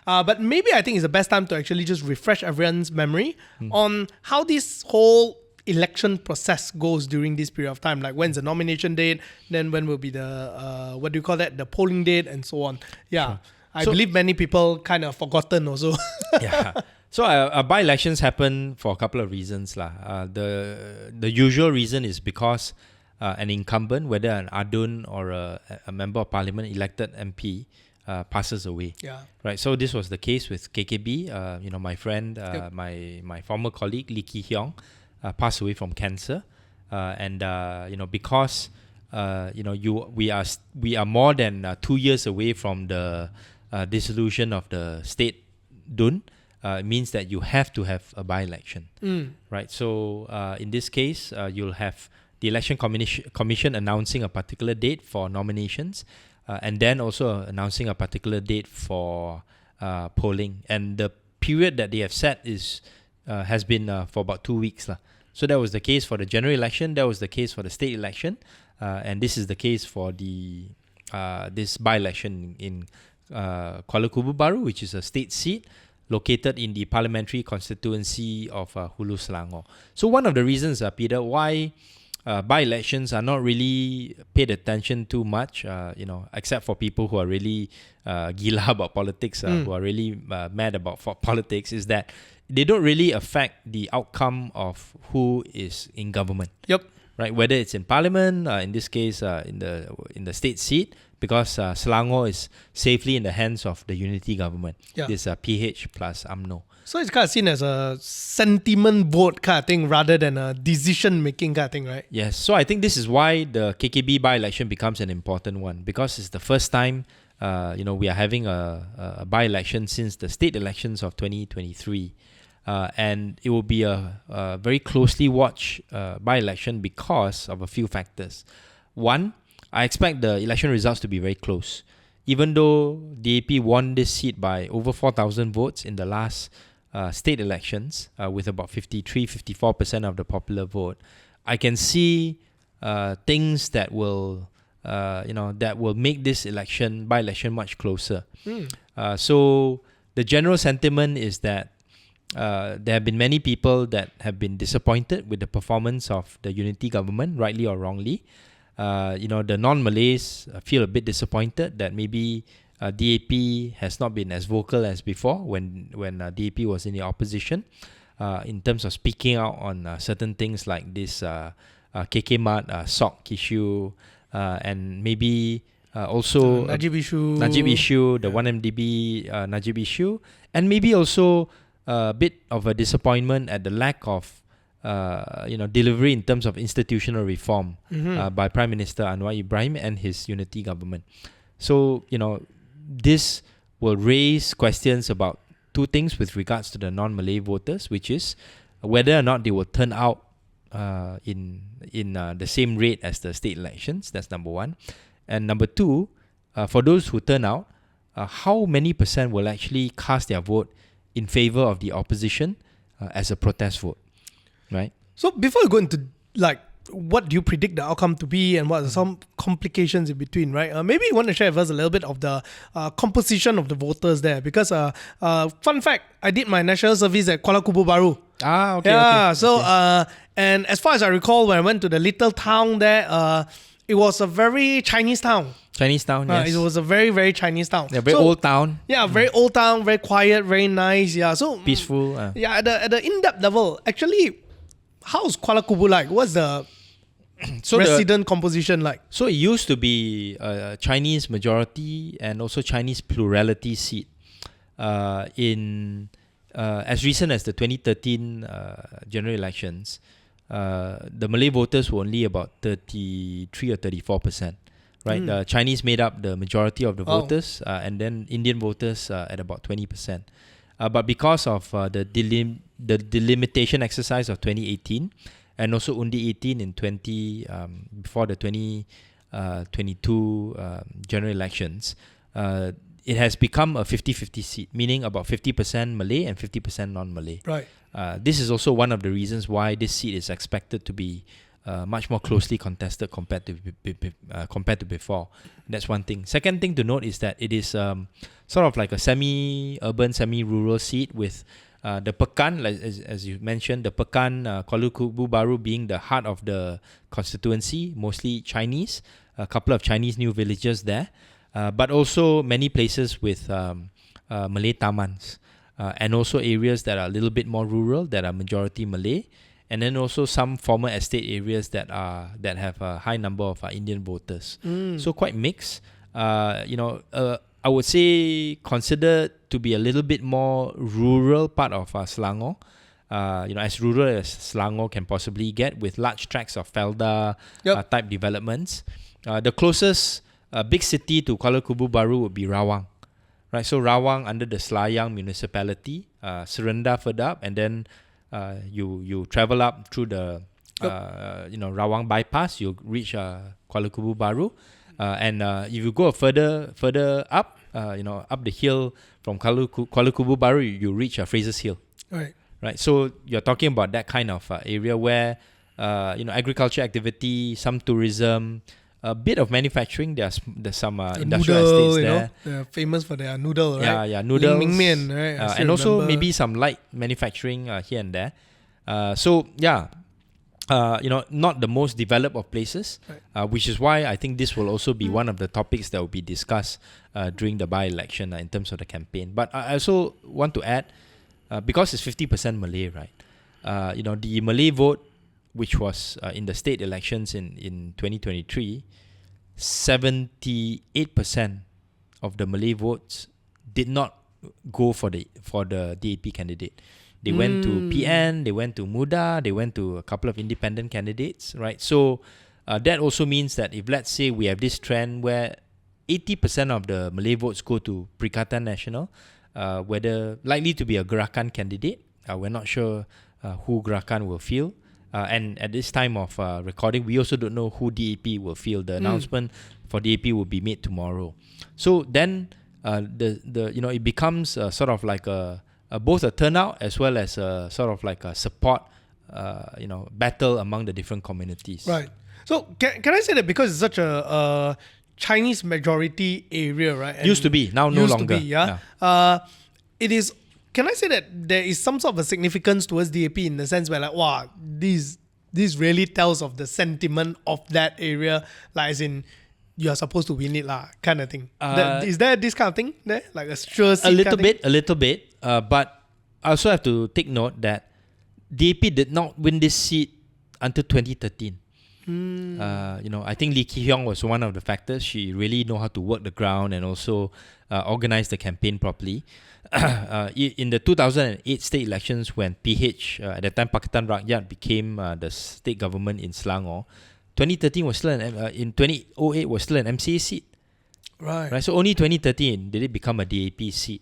[SPEAKER 1] But maybe I think it's the best time to actually just refresh everyone's memory on how this whole election process goes during this period of time. Like when's the nomination date, then when will be the, the polling date and so on. Yeah. Sure. I believe many people kind of forgotten also.
[SPEAKER 2] Yeah. So by-elections happen for a couple of reasons. The usual reason is because an incumbent, whether an adun or a member of parliament, elected MP, passes away. Yeah. Right. So this was the case with KKB. My friend, my former colleague Lee Ki Hyong, passed away from cancer. Because we are more than 2 years away from the dissolution of the state DUN. It means that you have to have a by-election, right? So in this case, you'll have the election commission announcing a particular date for nominations, and then also announcing a particular date for polling. And the period that they have set has been for about 2 weeks. So that was the case for the general election. That was the case for the state election, and this is the case for this by-election in Kuala Kubu Baru, which is a state seat located in the parliamentary constituency of Hulu Selangor. So one of the reasons, Peter, why by-elections are not really paid attention to much, except for people who are really gila about politics, who are really mad about politics, is that they don't really affect the outcome of who is in government.
[SPEAKER 1] Yep.
[SPEAKER 2] Right, whether it's in parliament, in this case, in the state seat, because Selangor is safely in the hands of the unity government. Yeah. This PH plus UMNO.
[SPEAKER 1] So it's kind of seen as a sentiment vote kind of thing rather than a decision-making kind of thing, right?
[SPEAKER 2] Yes. So I think this is why the KKB by-election becomes an important one, because it's the first time we are having a by-election since the state elections of 2023. And it will be a very closely watched by-election because of a few factors. One, I expect the election results to be very close. Even though DAP won this seat by over 4,000 votes in the last state elections, with about 53-54% of the popular vote, I can see things that will make this by-election much closer. So the general sentiment is that there have been many people that have been disappointed with the performance of the unity government, rightly or wrongly. The non-Malays feel a bit disappointed that maybe DAP has not been as vocal as before when DAP was in the opposition, in terms of speaking out on certain things like this KK-Mat SOC issue, and maybe also
[SPEAKER 1] Najib issue,
[SPEAKER 2] the 1MDB Najib issue, and maybe also a bit of a disappointment at the lack of delivery in terms of institutional reform by Prime Minister Anwar Ibrahim and his unity government. So, this will raise questions about two things with regards to the non-Malay voters, which is whether or not they will turn out in the same rate as the state elections. That's number one. And number two, for those who turn out, how many % will actually cast their vote in favor of the opposition as a protest vote, right?
[SPEAKER 1] So before you go into what do you predict the outcome to be and what are some complications in between, right? Maybe you want to share with us a little bit of the composition of the voters there, because fun fact, I did my national service at Kuala Kubu Baru.
[SPEAKER 2] Okay.
[SPEAKER 1] Yeah,
[SPEAKER 2] okay.
[SPEAKER 1] so and as far as I recall, when I went to the little town there, it was a very Chinese town.
[SPEAKER 2] Yes.
[SPEAKER 1] It was a very, very Chinese town.
[SPEAKER 2] Yeah, very old town.
[SPEAKER 1] Yeah, very old town, very quiet, very nice. Yeah, so
[SPEAKER 2] peaceful.
[SPEAKER 1] Yeah, at the in-depth level, actually, how's Kuala Kubu like? What's the resident composition like?
[SPEAKER 2] So it used to be a Chinese majority and also Chinese plurality seat. In as recent as the 2013 general elections, the Malay voters were only about 33 or 34%. Right, the Chinese made up the majority of the voters, and then Indian voters at about 20%. But because of the delimitation exercise of 2018, and also Undi 18 in before the 2022 general elections, it has become a 50-50 seat, meaning about 50% Malay and 50% non-Malay.
[SPEAKER 1] Right.
[SPEAKER 2] This is also one of the reasons why this seat is expected to be much more closely contested compared to before. That's one thing. Second thing to note is that it is sort of like a semi-urban, semi-rural seat with the Pekan, as you mentioned, the Pekan, Kuala Kubu Baru being the heart of the constituency, mostly Chinese, a couple of Chinese new villages there, but also many places with Malay tamans, and also areas that are a little bit more rural, that are majority Malay, and then also some former estate areas that have a high number of Indian voters. So quite mixed. I would say considered to be a little bit more rural part of Selangor. As rural as Selangor can possibly get, with large tracts of Felda type developments. The closest big city to Kuala Kubu Baru would be Rawang. Right, so Rawang under the Selayang municipality, Serenda further up, and then you travel up through the Rawang bypass, you'll reach Kuala Kubu Baru. And if you go further up, up the hill from Kuala Kubu Baru, you reach Fraser's Hill. Right. So you're talking about that kind of area where agriculture activity, some tourism, a bit of manufacturing. There's some industrial estates there.
[SPEAKER 1] They're famous for their noodle, right?
[SPEAKER 2] Yeah, noodles.
[SPEAKER 1] Ling Ming Mian, right?
[SPEAKER 2] And also maybe some light manufacturing here and there. Not the most developed of places, which is why I think this will also be one of the topics that will be discussed during the by-election in terms of the campaign. But I also want to add, because it's 50% Malay, right? The Malay vote, which was in the state elections in 2023, 78% of the Malay votes did not go for the DAP candidate. They went to PN, they went to MUDA, they went to a couple of independent candidates, right? So that also means that if, let's say, we have this trend where 80% of the Malay votes go to Perikatan Nasional, whether likely to be a Gerakan candidate, we're not sure who Gerakan will field. And at this time of recording, we also don't know who DAP will field. The announcement for DAP will be made tomorrow. So then it becomes sort of like both a turnout as well as a sort of like a support, battle among the different communities.
[SPEAKER 1] Right. So can I say that because it's such a Chinese majority area, right? And
[SPEAKER 2] used to be, now no longer.
[SPEAKER 1] Used to be, it is. Can I say that there is some sort of a significance towards DAP in the sense where, like, wow, this really tells of the sentiment of that area, like as in you are supposed to win it, kind of thing. Is there this kind of thing there, like a sure seat?
[SPEAKER 2] A little bit. But I also have to take note that DAP did not win this seat until 2013. I think Lee Ki-hyong was one of the factors. She really know how to work the ground and also organize the campaign properly. In the 2008 state elections, when PH, at that time Pakatan Rakyat, became the state government in Selangor, 2013 was still in 2008 was still an MCA seat. Right. So only 2013 did it become a DAP seat.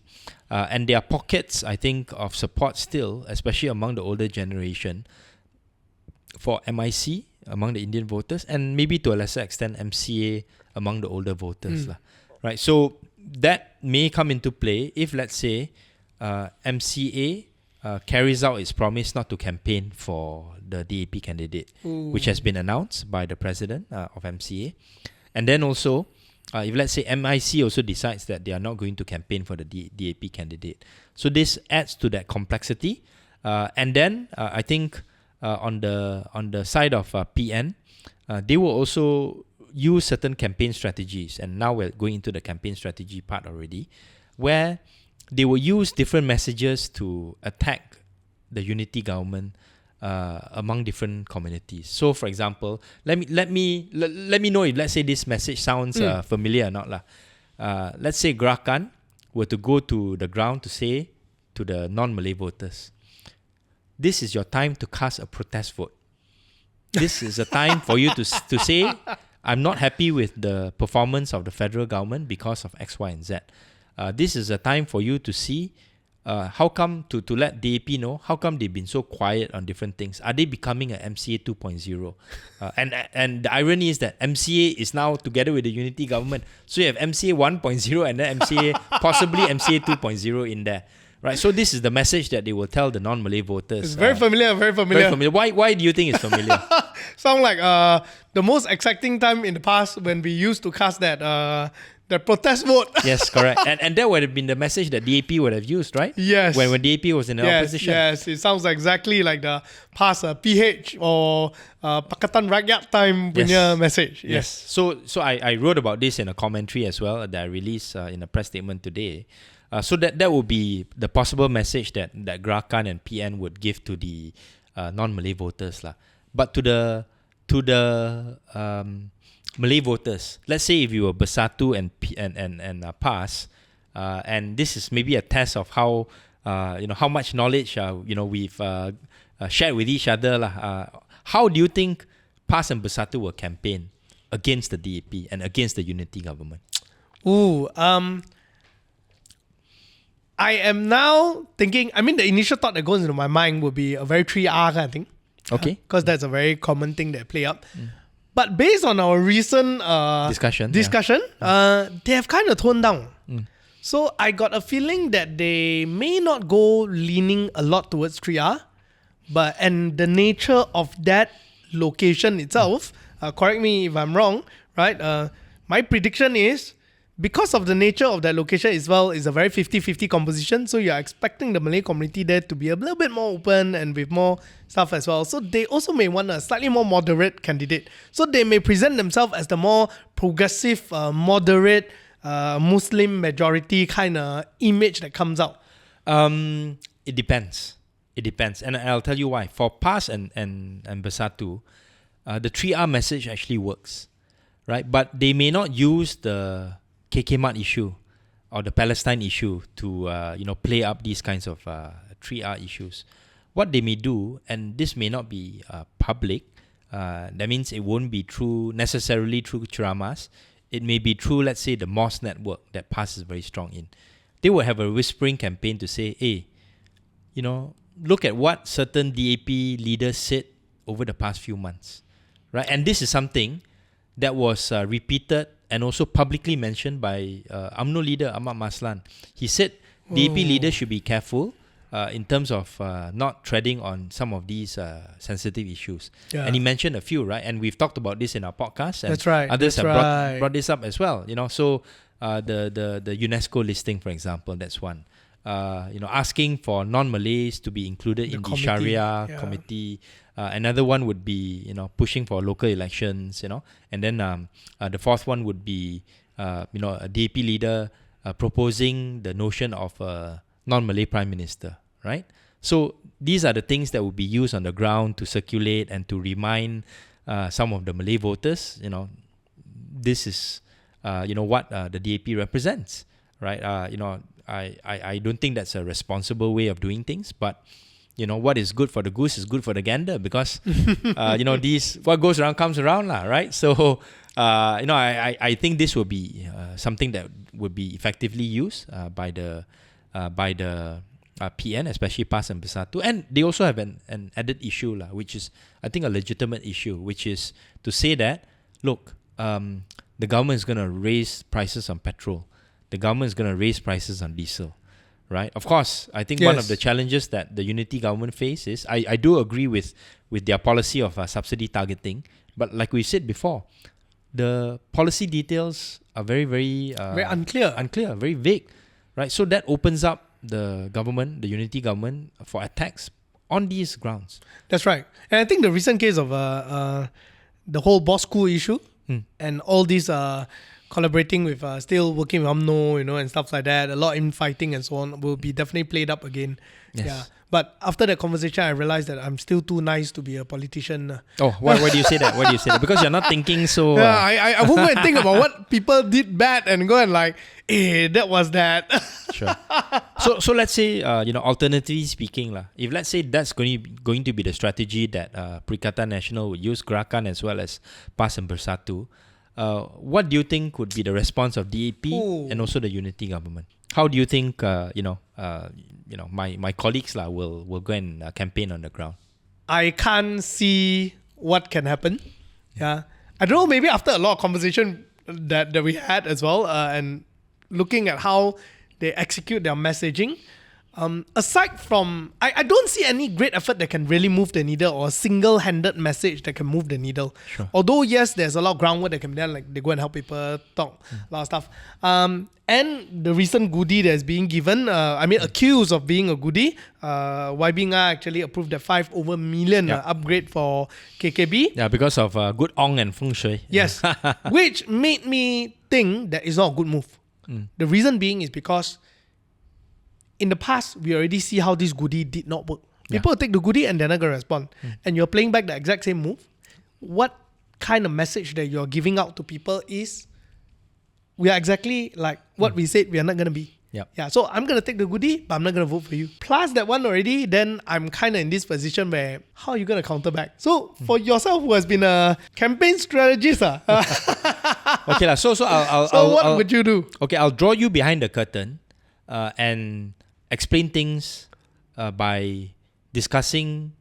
[SPEAKER 2] And there are pockets, I think, of support still, especially among the older generation, for MIC among the Indian voters, and maybe to a lesser extent MCA among the older voters. Right. So that may come into play if, let's say, MCA carries out its promise not to campaign for the DAP candidate, which has been announced by the president of MCA. And then also, if let's say MIC also decides that they are not going to campaign for the DAP candidate. So this adds to that complexity. And then I think on the side of PN, they will also use certain campaign strategies. And now we're going into the campaign strategy part already, where they will use different messages to attack the unity government among different communities. So, for example, let me know if, let's say, this message sounds familiar or not. Let's say Gerakan were to go to the ground to say to the non-Malay voters, this is your time to cast a protest vote. This is a time for you to say, I'm not happy with the performance of the federal government because of X, Y, and Z. This is a time for you to see how come to let DAP know, how come they've been so quiet on different things? Are they becoming a MCA 2.0? And the irony is that MCA is now together with the unity government. So you have MCA 1.0 and then possibly MCA 2.0 in there. Right, so this is the message that they will tell the non-Malay voters.
[SPEAKER 1] It's very familiar.
[SPEAKER 2] Very familiar. Why do you think it's familiar?
[SPEAKER 1] Sound like the most exciting time in the past when we used to cast that protest vote.
[SPEAKER 2] Yes, correct. And that would have been the message that DAP would have used, right?
[SPEAKER 1] Yes.
[SPEAKER 2] When DAP was in the opposition.
[SPEAKER 1] Yes, it sounds exactly like the past PH or Pakatan Rakyat time punya message. Yes.
[SPEAKER 2] So I wrote about this in a commentary as well that I released in a press statement today. So that would be the possible message that Gerakan and PN would give to the non-Malay voters lah. But to the Malay voters, let's say if you were Bersatu and PAS, and this is maybe a test of how how much knowledge we've shared with each other lah. How do you think PAS and Bersatu will campaign against the DAP and against the unity government?
[SPEAKER 1] I am now thinking, the initial thought that goes into my mind would be a very 3R kind of thing.
[SPEAKER 2] Okay.
[SPEAKER 1] Because that's a very common thing that play up. But based on our recent discussion, they have kind of toned down. So I got a feeling that they may not go leaning a lot towards 3R, and the nature of that location itself, correct me if I'm wrong, right? My prediction is, because of the nature of that location as well, is a very 50-50 composition. So you're expecting the Malay community there to be a little bit more open and with more stuff as well. So they also may want a slightly more moderate candidate. So they may present themselves as the more progressive, moderate, Muslim majority kind of image that comes out.
[SPEAKER 2] It depends. And I'll tell you why. For PAS and Bersatu, the 3R message actually works, right? But they may not use the KK issue or the Palestine issue to play up these kinds of 3R issues. What they may do, and this may not be public, that means it won't be necessarily through charamas. It may be through, let's say, the mosque network that PAS is very strong in. They will have a whispering campaign to say, hey, look at what certain DAP leaders said over the past few months, right? And this is something that was repeated and also publicly mentioned by UMNO leader Ahmad Maslan. He said DAP leaders should be careful in terms of not treading on some of these sensitive issues. Yeah. And he mentioned a few, right? And we've talked about this in our podcast. And
[SPEAKER 1] that's right.
[SPEAKER 2] Others have brought this up as well. So the UNESCO listing, for example, that's one. Asking for non-Malays to be included in the Sharia committee. Another one would be, pushing for local elections, and then the fourth one would be, a DAP leader proposing the notion of a non-Malay prime minister, right? So these are the things that will be used on the ground to circulate and to remind some of the Malay voters, this is, what the DAP represents, right? I don't think that's a responsible way of doing things, but what is good for the goose is good for the gander, because what goes around comes around lah, right? So I think this will be something that would be effectively used by the PN, especially PAS and Bersatu. And they also have an added issue lah, which is, I think, a legitimate issue, which is to say that, look, the government is going to raise prices on petrol. The government is going to raise prices on diesel, right? Of course, I think one of the challenges that the unity government faces, I do agree with their policy of subsidy targeting, but like we said before, the policy details are very, very
[SPEAKER 1] unclear,
[SPEAKER 2] very vague, right? So that opens up the government, the unity government, for attacks on these grounds.
[SPEAKER 1] That's right. And I think the recent case of the whole Bosco issue and all these collaborating with, still working with UMNO, and stuff like that, a lot of infighting and so on, will be definitely played up again. Yes. Yeah. But after that conversation, I realized that I'm still too nice to be a politician.
[SPEAKER 2] Oh, why do you say that? Why do you say that? Because you're not thinking so...
[SPEAKER 1] Yeah, I won't go and think about what people did bad and go and like, that was that.
[SPEAKER 2] Sure. So let's say, alternatively speaking, if let's say that's going to be the strategy that Perikatan Nasional would use, Gerakan as well as PAS and Bersatu, what do you think would be the response of DAP and also the unity government? How do you think, my colleagues will go and campaign on the ground.
[SPEAKER 1] I can't see what can happen. Yeah. I don't know, maybe after a lot of conversation that we had as well, and looking at how they execute their messaging, aside from, I don't see any great effort that can really move the needle, or a single-handed message that can move the needle.
[SPEAKER 2] Sure.
[SPEAKER 1] Although, yes, there's a lot of groundwork that can be done, like they go and help people talk, a lot of stuff. And the recent goodie that's being given, accused of being a goodie, YB actually approved the 5 over million upgrade for KKB.
[SPEAKER 2] Yeah, because of good ong and feng shui.
[SPEAKER 1] Yes, which made me think that it's not a good move. The reason being is because in the past, we already see how this goodie did not work. People take the goodie and they're not going to respond. And you're playing back the exact same move. What kind of message that you're giving out to people is, we are exactly like what we said we are not going to be. Yeah, so I'm going to take the goodie, but I'm not going to vote for you. Plus that one already, then I'm kind of in this position where, how are you going to counter back? So for yourself, who has been a campaign strategist,
[SPEAKER 2] okay, so
[SPEAKER 1] what would you do?
[SPEAKER 2] Okay, I'll draw you behind the curtain and explain things by discussing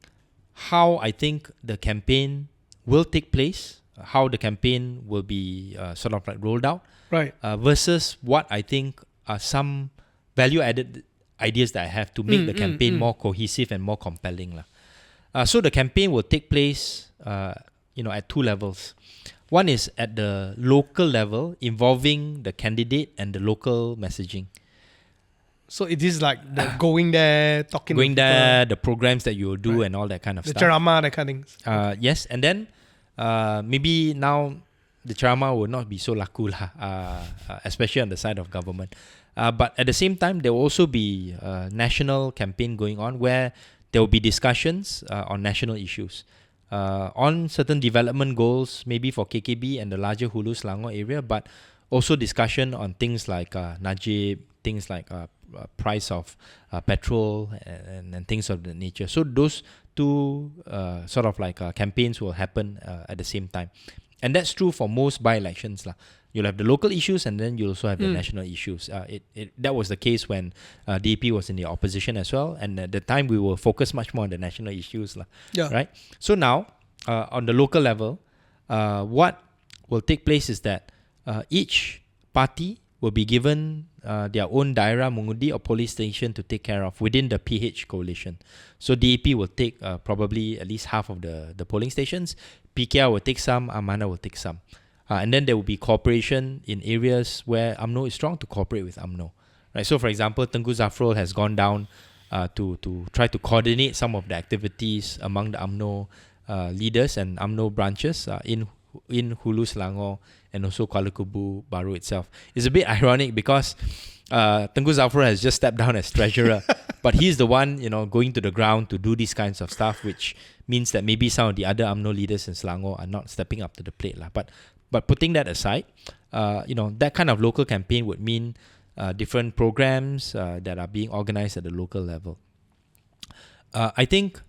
[SPEAKER 2] how I think the campaign will take place, how the campaign will be sort of like rolled out,
[SPEAKER 1] right?
[SPEAKER 2] Versus what I think are some value-added ideas that I have to make the campaign more cohesive and more compelling. So the campaign will take place at 2 levels. One is at the local level, involving the candidate and the local messaging.
[SPEAKER 1] So it is like the going there, talking
[SPEAKER 2] going
[SPEAKER 1] to people,
[SPEAKER 2] there, the programs that you will do and all that kind of
[SPEAKER 1] the
[SPEAKER 2] stuff.
[SPEAKER 1] ceramah, that kind of things.
[SPEAKER 2] Yes, and then maybe now the ceramah will not be so laku especially on the side of government. But at the same time, there will also be a national campaign going on where there will be discussions on national issues, on certain development goals, maybe for KKB and the larger Hulu Selangor area, but also discussion on things like Najib, things like price of petrol and things of that nature. So those 2 sort of like campaigns will happen at the same time. And that's true for most by-elections. You'll have the local issues and then you'll also have the national issues. That was the case when DAP was in the opposition as well. And at the time, we will focus much more on the national issues. Right? So now, on the local level, what will take place is that each party will be given their own daerah mengudi or police station to take care of within the PH coalition. So DAP will take probably at least half of the polling stations. PKR will take some, Amanah will take some. And then there will be cooperation in areas where UMNO is strong to cooperate with UMNO. Right? So for example, Tengku Zafrul has gone down to try to coordinate some of the activities among the UMNO leaders and UMNO branches in Hulu Selangor and also Kuala Kubu Baru itself. It's a bit ironic because Tengku Zafrul has just stepped down as treasurer, but he's the one going to the ground to do these kinds of stuff, which means that maybe some of the other UMNO leaders in Selangor are not stepping up to the plate. But putting that aside, that kind of local campaign would mean different programs that are being organized at the local level. I think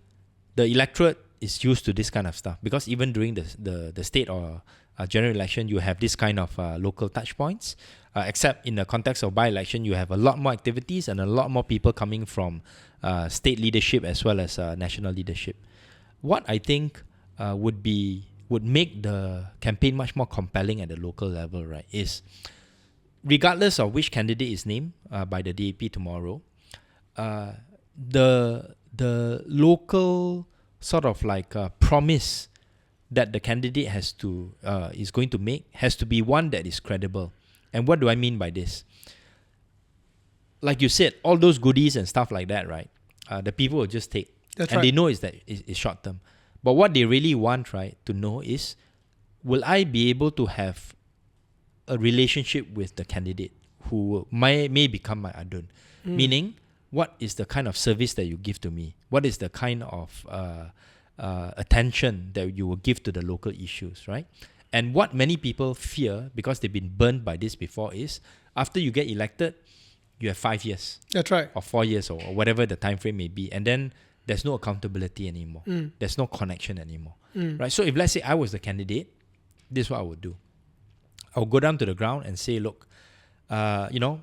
[SPEAKER 2] the electorate is used to this kind of stuff because even during the state or general election, you have this kind of local touch points. Except in the context of by-election, you have a lot more activities and a lot more people coming from state leadership as well as national leadership. What I think would make the campaign much more compelling at the local level, right, is regardless of which candidate is named by the DAP tomorrow, the local sort of like promise that the candidate is going to make has to be one that is credible. And what do I mean by this? Like you said, all those goodies and stuff like that, right? The people will just take.
[SPEAKER 1] That's
[SPEAKER 2] and
[SPEAKER 1] right.
[SPEAKER 2] They know it's short term. But what they really want, right, to know is, will I be able to have a relationship with the candidate who may become my adun? Meaning, what is the kind of service that you give to me? What is the kind of attention that you will give to the local issues, right? And what many people fear, because they've been burned by this before, is after you get elected, you have 5 years.
[SPEAKER 1] That's right.
[SPEAKER 2] Or 4 years or whatever the time frame may be. And then there's no accountability anymore. There's no connection anymore. Right? So if let's say I was the candidate, this is what I would do. I would go down to the ground and say, look, let's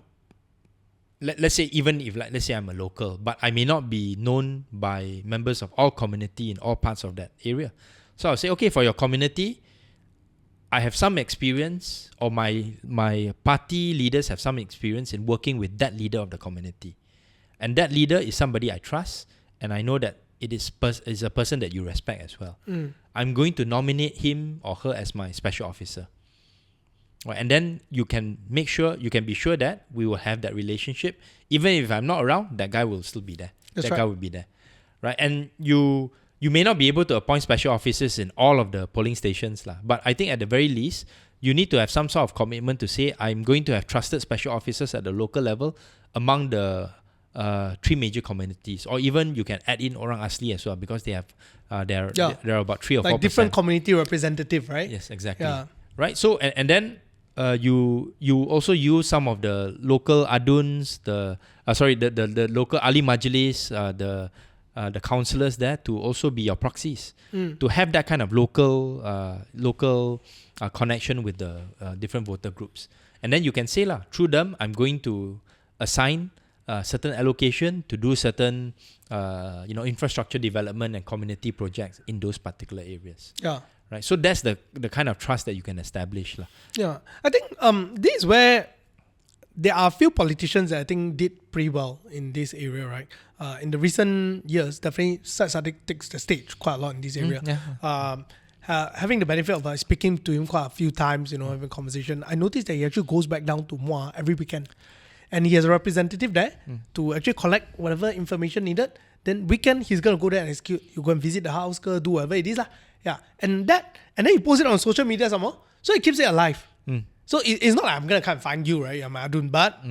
[SPEAKER 2] let's say even if let's say I'm a local, but I may not be known by members of all community in all parts of that area. So I'll say, okay, for your community, I have some experience, or my party leaders have some experience in working with that leader of the community. And that leader is somebody I trust, and I know that it is a person that you respect as well. I'm going to nominate him or her as my special officer. Right, and then you can be sure that we will have that relationship. Even if I'm not around, that guy will still be there. Guy will be there. Right? And you may not be able to appoint special officers in all of the polling stations, but I think at the very least, you need to have some sort of commitment to say, I'm going to have trusted special officers at the local level among the 3 major communities, or even you can add in Orang Asli as well, because they have there are about 3 or 4%.
[SPEAKER 1] Like different community representative, right?
[SPEAKER 2] Yes, exactly. Yeah. Right. So and then you also use some of the local aduns, the local ali majlis, the councillors there to also be your proxies, to have that kind of local connection with the different voter groups. And then you can say through them, I'm going to assign certain allocation to do certain infrastructure development and community projects in those particular areas.
[SPEAKER 1] Yeah.
[SPEAKER 2] Right. So that's the kind of trust that you can establish.
[SPEAKER 1] Yeah. I think this is where there are a few politicians that I think did pretty well in this area, right? In the recent years, definitely Sadiq takes the stage quite a lot in this area. Having the benefit of speaking to him quite a few times, having a conversation, I noticed that he actually goes back down to Muar every weekend. And he has a representative there to actually collect whatever information needed. Then weekend, he's going to go there and execute. You go and visit the house, do whatever it is. Yeah. And then he posts it on social media some more. So it keeps it alive. So it's not like I'm going to come and find you, right? I'm Adun, but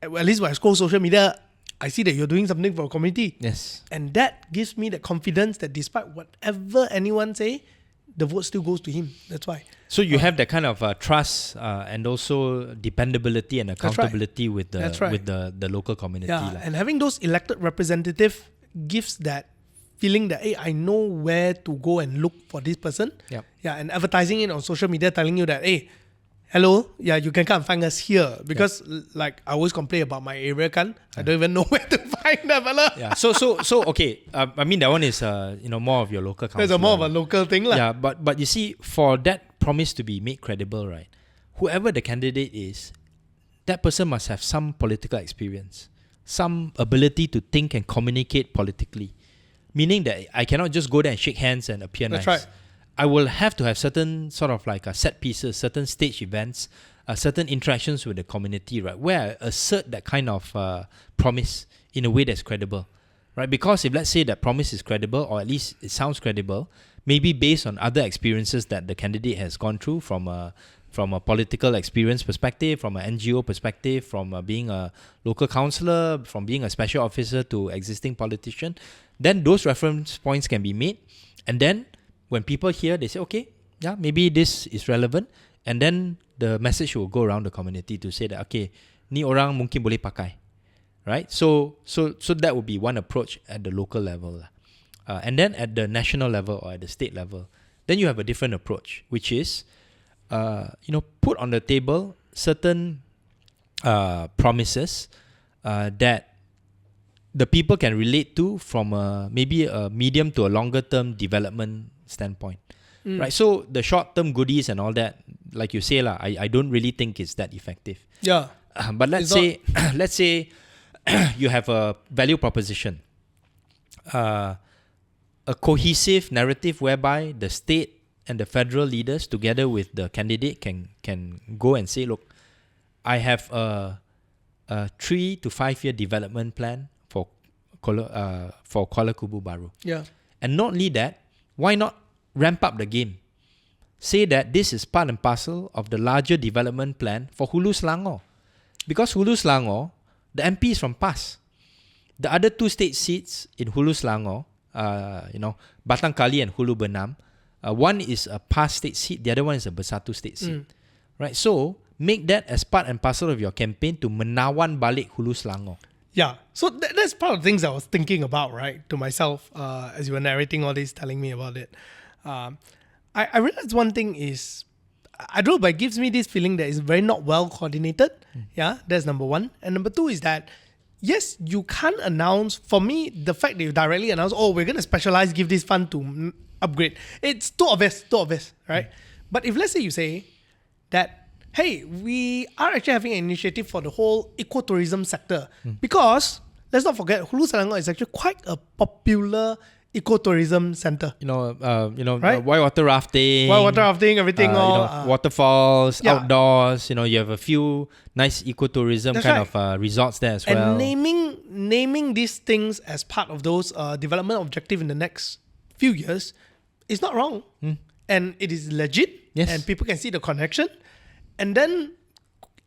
[SPEAKER 1] at least when I scroll social media, I see that you're doing something for a community.
[SPEAKER 2] Yes.
[SPEAKER 1] And that gives me the confidence that despite whatever anyone say, the vote still goes to him. That's why.
[SPEAKER 2] So you have that kind of trust and also dependability and accountability with the local community.
[SPEAKER 1] Yeah, and having those elected representative gives that feeling that, hey, I know where to go and look for this person.
[SPEAKER 2] Yep.
[SPEAKER 1] Yeah, and advertising it on social media telling you that, hey, hello, you can come and find us here. Because like I always complain about my area, I don't even know where to find that fella.
[SPEAKER 2] Yeah. So okay. I mean that one is more of your local council.
[SPEAKER 1] It's more of a local thing,
[SPEAKER 2] Yeah, but you see, for that promise to be made credible, right? Whoever the candidate is, that person must have some political experience, some ability to think and communicate politically. Meaning that I cannot just go there and shake hands and appear nice.
[SPEAKER 1] That's right.
[SPEAKER 2] I will have to have certain sort of like set pieces, certain stage events, certain interactions with the community, right? Where I assert that kind of promise in a way that's credible, right? Because if let's say that promise is credible, or at least it sounds credible, maybe based on other experiences that the candidate has gone through from a political experience perspective, from an NGO perspective, from being a local councillor, from being a special officer to existing politician, then those reference points can be made. And then when people hear, they say, okay, yeah, maybe this is relevant. And then the message will go around the community to say that, okay, ni orang mungkin boleh pakai. Right? So that would be one approach at the local level. And then at the national level or at the state level, then you have a different approach, which is, put on the table certain promises that the people can relate to from maybe a medium to a longer term development standpoint. Right? So the short term goodies and all that, like you say, I don't really think it's that effective.
[SPEAKER 1] Yeah.
[SPEAKER 2] But let's say you have a value proposition, a cohesive narrative whereby the state and the federal leaders together with the candidate can go and say, look, I have a 3 to 5 year development plan for Kuala Kubu Baru.
[SPEAKER 1] Yeah.
[SPEAKER 2] And not only that, why not ramp up the game? Say that this is part and parcel of the larger development plan for Hulu Selangor. Because Hulu Selangor, the MP is from PAS. The other 2 state seats in Hulu Selangor, Batang Kali and Hulu Benam, one is a PAS state seat, the other one is a Bersatu state seat. Right? So, make that as part and parcel of your campaign to menawan balik Hulu Selangor.
[SPEAKER 1] Yeah. So that's part of the things I was thinking about, right, to myself as you were narrating all this, telling me about it. I realized one thing is, I don't know, but it gives me this feeling that it's very not well coordinated. Yeah, that's number one. And number two is that, yes, you can't announce, for me, the fact that you directly announce, oh, we're going to specialize, give this fund to upgrade. It's too obvious, right? But if let's say you say that, hey, we are actually having an initiative for the whole ecotourism sector, because let's not forget, Hulu Selangor is actually quite a popular ecotourism center.
[SPEAKER 2] Right? Whitewater rafting,
[SPEAKER 1] everything.
[SPEAKER 2] Waterfalls, outdoors. You have a few nice ecotourism of resorts there as well.
[SPEAKER 1] And naming these things as part of those development objective in the next few years is not wrong. And it is legit.
[SPEAKER 2] Yes.
[SPEAKER 1] And people can see the connection. And then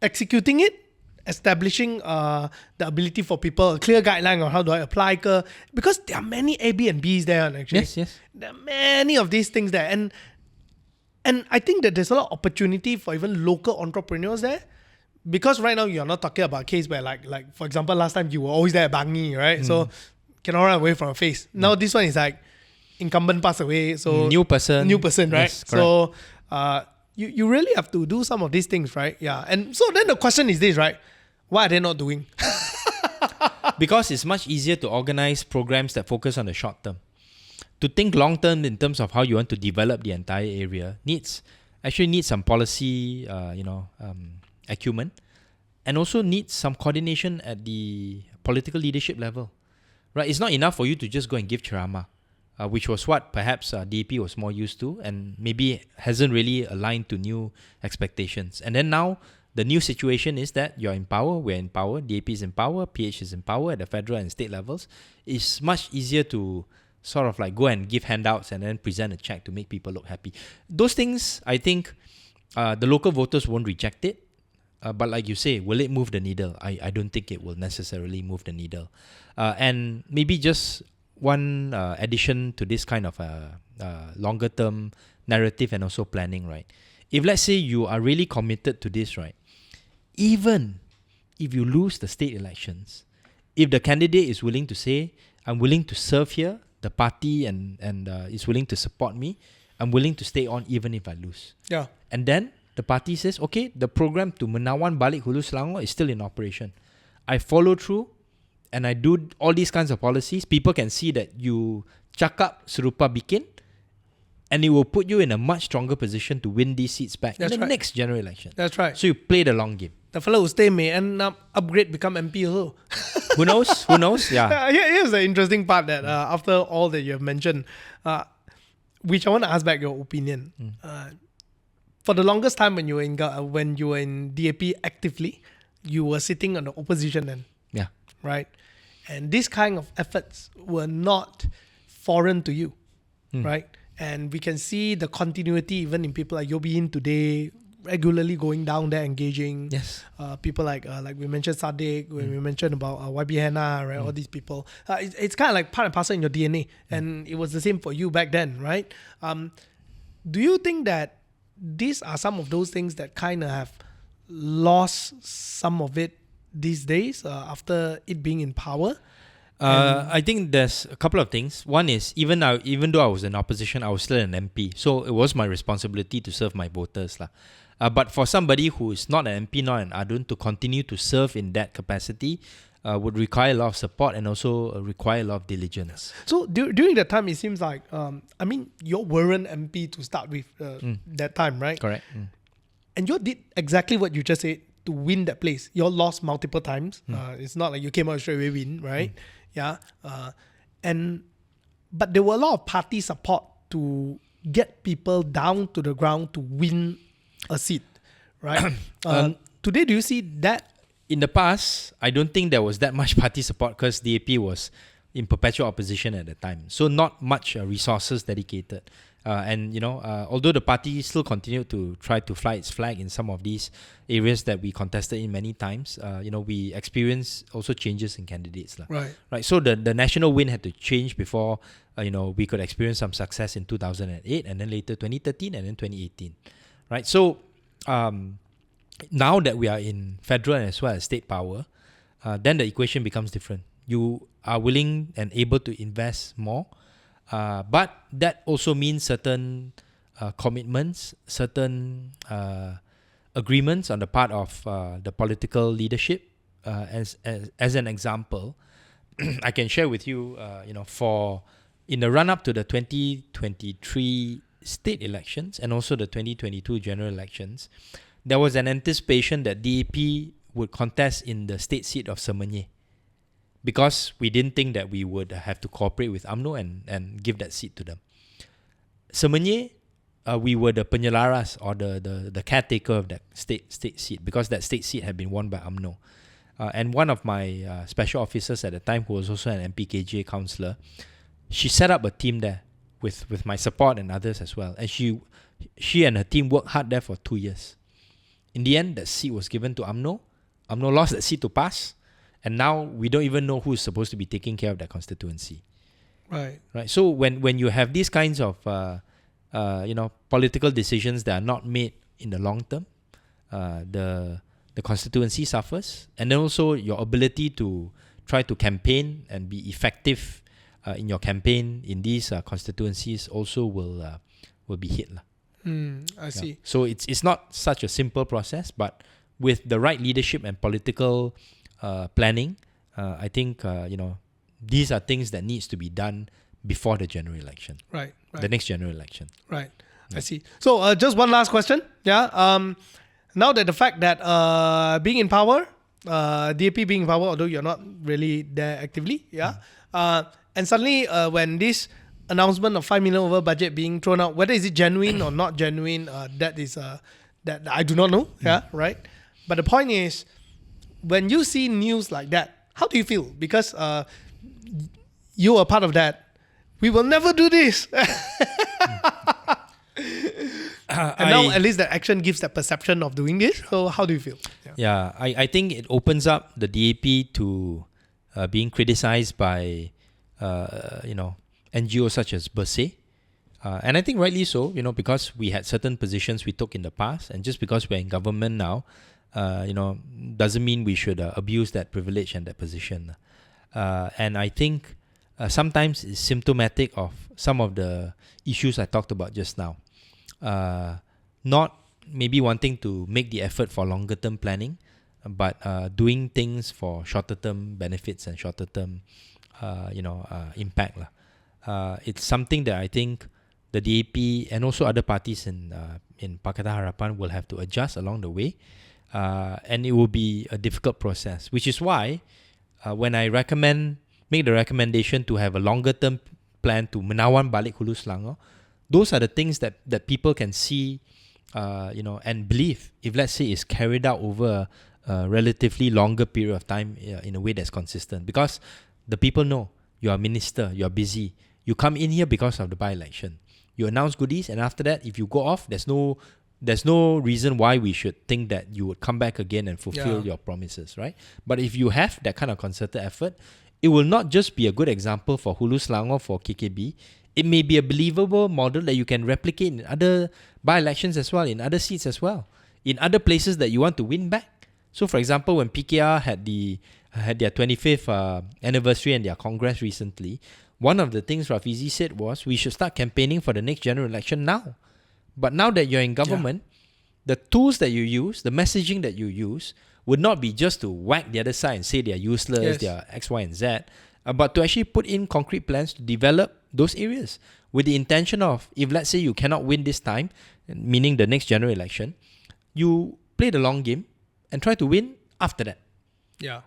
[SPEAKER 1] executing it, establishing the ability for people, a clear guideline on how do I apply, because there are many Airbnbs there actually.
[SPEAKER 2] Yes.
[SPEAKER 1] There are many of these things there, and I think that there's a lot of opportunity for even local entrepreneurs there, because right now you're not talking about a case where like for example last time you were always there at Bangi, right? So cannot run away from a face. Now this one is like incumbent passed away, so
[SPEAKER 2] new person, right?
[SPEAKER 1] Yes, so you really have to do some of these things, right? Yeah, and so then the question is this, right? Why are they not doing?
[SPEAKER 2] Because it's much easier to organize programs that focus on the short term. To think long term in terms of how you want to develop the entire area needs some policy, acumen, and also needs some coordination at the political leadership level. Right? It's not enough for you to just go and give ceramah, which was what perhaps DAP was more used to, and maybe hasn't really aligned to new expectations. And then now, the new situation is that you're in power, we're in power, DAP is in power, PH is in power at the federal and state levels. It's much easier to sort of like go and give handouts and then present a check to make people look happy. Those things, I think, the local voters won't reject it. But like you say, will it move the needle? I don't think it will necessarily move the needle. And maybe just one addition to this kind of longer term narrative and also planning, right? If let's say you are really committed to this, right? Even if you lose the state elections, if the candidate is willing to say, I'm willing to serve here, the party and is willing to support me, I'm willing to stay on even if I lose.
[SPEAKER 1] Yeah.
[SPEAKER 2] And then the party says, okay, the program to menawan balik Hulu Selangor is still in operation. I follow through and I do all these kinds of policies. People can see that you cakap serupa bikin, and it will put you in a much stronger position to win these seats back in the next general election.
[SPEAKER 1] That's right.
[SPEAKER 2] So you play the long game.
[SPEAKER 1] The fellow who stay may end up upgrade, become MP also.
[SPEAKER 2] Who knows? Yeah.
[SPEAKER 1] Here's the interesting part that after all that you have mentioned, which I want to ask back your opinion. For the longest time when you were in DAP actively, you were sitting on the opposition end.
[SPEAKER 2] Yeah.
[SPEAKER 1] Right? And these kind of efforts were not foreign to you. Right? And we can see the continuity even in people like Yobin today, regularly going down there, engaging.
[SPEAKER 2] Yes.
[SPEAKER 1] People like we mentioned Sadiq, when we mentioned about YB Hannah, right? All these people. It's kind of like part and parcel in your DNA. And it was the same for you back then, right? Do you think that these are some of those things that kind of have lost some of it these days after it being in power?
[SPEAKER 2] I think there's a couple of things. One is, even though I was in opposition, I was still an MP. So it was my responsibility to serve my voters. But for somebody who is not an MP, not an Adun, to continue to serve in that capacity would require a lot of support and also require a lot of diligence.
[SPEAKER 1] So during that time, it seems like, you weren't MP to start with that time, right?
[SPEAKER 2] Correct.
[SPEAKER 1] And you did exactly what you just said to win that place. You lost multiple times. It's not like you came out straight away win, right? Yeah. But there were a lot of party support to get people down to the ground to win a seat, right? Today, do you see that?
[SPEAKER 2] In the past, I don't think there was that much party support because DAP was in perpetual opposition at the time. So not much resources dedicated. Although the party still continued to try to fly its flag in some of these areas that we contested in many times, we experienced also changes in candidates. Right. So the national win had to change before, we could experience some success in 2008 and then later 2013 and then 2018. Right. So now that we are in federal as well as state power, then the equation becomes different. You are willing and able to invest more. But that also means certain commitments, certain agreements on the part of the political leadership. As an example, I can share with you, for in the run-up to the 2023 state elections and also the 2022 general elections, there was an anticipation that DAP would contest in the state seat of Semenyih, because we didn't think that we would have to cooperate with UMNO and give that seat to them. Semenyih, we were the penyelaras or the caretaker of that state seat, because that state seat had been won by UMNO. And one of my special officers at the time, who was also an MPKJ councillor, she set up a team there with my support and others as well. And she and her team worked hard there for 2 years. In the end, that seat was given to UMNO. UMNO lost that seat to PAS. And now we don't even know who is supposed to be taking care of that constituency.
[SPEAKER 1] Right.
[SPEAKER 2] So when you have these kinds of political decisions that are not made in the long term, the constituency suffers, and then also your ability to try to campaign and be effective in your campaign in these constituencies also will be hit.
[SPEAKER 1] I see.
[SPEAKER 2] So it's not such a simple process, but with the right leadership and political planning, I think these are things that needs to be done before the general election.
[SPEAKER 1] Right.
[SPEAKER 2] The next general election.
[SPEAKER 1] Right. I see. So just one last question. Yeah. Now that the fact that being in power, DAP being in power, although you're not really there actively, and suddenly when this announcement of 5 million over budget being thrown out, whether is it genuine or not genuine, that is that I do not know. Right. But the point is, when you see news like that, how do you feel? Because you are part of that. We will never do this. And now at least that action gives that perception of doing this. So how do you feel?
[SPEAKER 2] I think it opens up the DAP to being criticized by NGOs such as Bersatu. And I think rightly so, because we had certain positions we took in the past, and just because we're in government now, doesn't mean we should abuse that privilege and that position. And I think sometimes it's symptomatic of some of the issues I talked about just now. Not maybe wanting to make the effort for longer term planning, but doing things for shorter term benefits and shorter term impact. It's something that I think the DAP and also other parties in Pakatan Harapan will have to adjust along the way. And it will be a difficult process, which is why when I make the recommendation to have a longer term plan to menawan balik Hulu Selangor, those are the things that people can see, and believe, if let's say it's carried out over a relatively longer period of time in a way that's consistent. Because the people know you're a minister, you're busy. You come in here because of the by-election. You announce goodies, and after that, if you go off, there's no reason why we should think that you would come back again and fulfill your promises, right? But if you have that kind of concerted effort, it will not just be a good example for Hulu Selangor, for KKB. It may be a believable model that you can replicate in other by-elections as well, in other seats as well, in other places that you want to win back. So, for example, when PKR had their 25th anniversary and their congress recently, one of the things Rafizi said was we should start campaigning for the next general election now. But now that you're in government, the tools that you use, the messaging that you use, would not be just to whack the other side and say they're useless, they're X, Y, and Z, but to actually put in concrete plans to develop those areas with the intention of, if let's say you cannot win this time, meaning the next general election, you play the long game and try to win after that.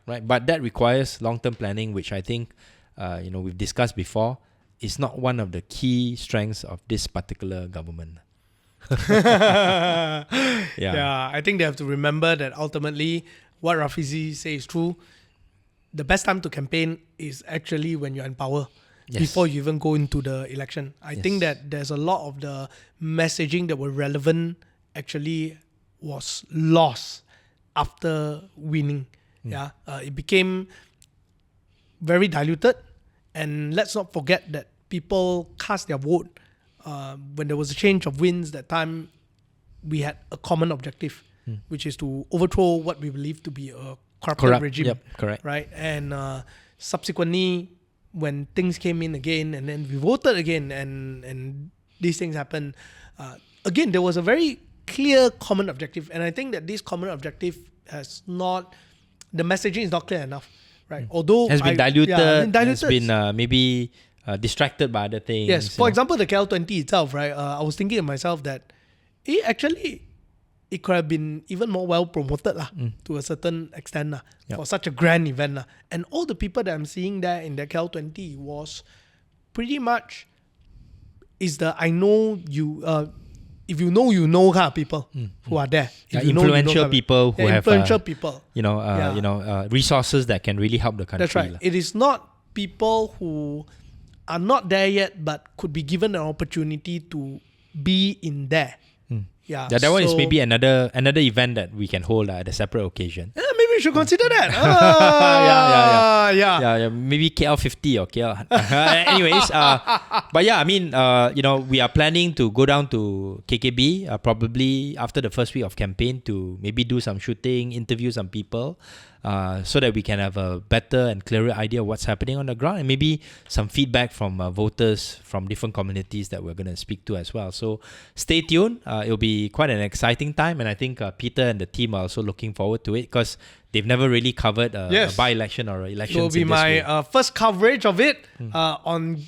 [SPEAKER 2] Right. But that requires long-term planning, which I think, we've discussed before, is not one of the key strengths of this particular government.
[SPEAKER 1] I think they have to remember that ultimately what Rafizi says is true. The best time to campaign is actually when you're in power, before you even go into the election. I think that there's a lot of the messaging that were relevant actually was lost after winning. It became very diluted, and let's not forget that people cast their vote when there was a change of winds. That time we had a common objective, which is to overthrow what we believe to be a corrupt regime.
[SPEAKER 2] Correct.
[SPEAKER 1] Right, and subsequently, when things came in again, and then we voted again, and these things happened, again, there was a very clear common objective, and I think that this common objective has not, the messaging is not clear enough, right? Although
[SPEAKER 2] has been diluted, has been
[SPEAKER 1] diluted.
[SPEAKER 2] maybe distracted by other things.
[SPEAKER 1] Yes, for example, the KL20 itself, right? I was thinking to myself that it could have been even more well promoted to a certain extent for such a grand event. And all the people that I'm seeing there in the KL20 was pretty much I know you, if you know kind of people who are there.
[SPEAKER 2] Influential people who have
[SPEAKER 1] influential people.
[SPEAKER 2] Resources that can really help the country.
[SPEAKER 1] That's right. It is not people who are not there yet but could be given an opportunity to be in there. Yeah,
[SPEAKER 2] that one is maybe another event that we can hold at a separate occasion.
[SPEAKER 1] Yeah, maybe we should consider that.
[SPEAKER 2] Yeah. Maybe KL50 or KL. Anyways, but yeah, I mean, we are planning to go down to KKB probably after the first week of campaign to maybe do some shooting, interview some people, so that we can have a better and clearer idea of what's happening on the ground, and maybe some feedback from voters from different communities that we're going to speak to as well. So stay tuned. It'll be quite an exciting time, and I think Peter and the team are also looking forward to it because they've never really covered a by-election or an election.
[SPEAKER 1] It will be my first coverage of it on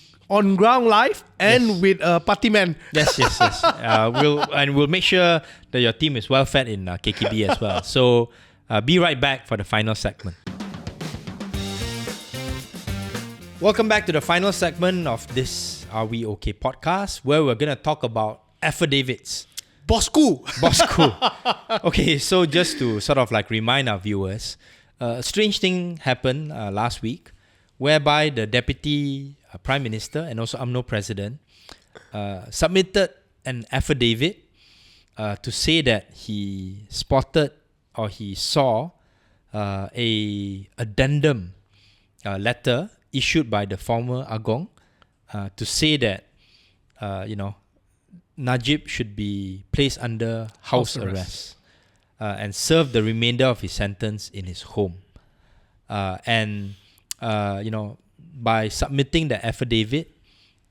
[SPEAKER 1] ground live and with party man.
[SPEAKER 2] Yes. We'll make sure that your team is well fed in KKB as well. So be right back for the final segment. Welcome back to the final segment of this Are We OK podcast, where we're going to talk about affidavits.
[SPEAKER 1] Bosku.
[SPEAKER 2] Okay, so just to sort of like remind our viewers, a strange thing happened last week, whereby the Deputy Prime Minister and also UMNO President submitted an affidavit to say that he spotted or he saw a addendum letter issued by the former Agong to say that Najib should be placed under house arrest and serve the remainder of his sentence in his home. By submitting the affidavit,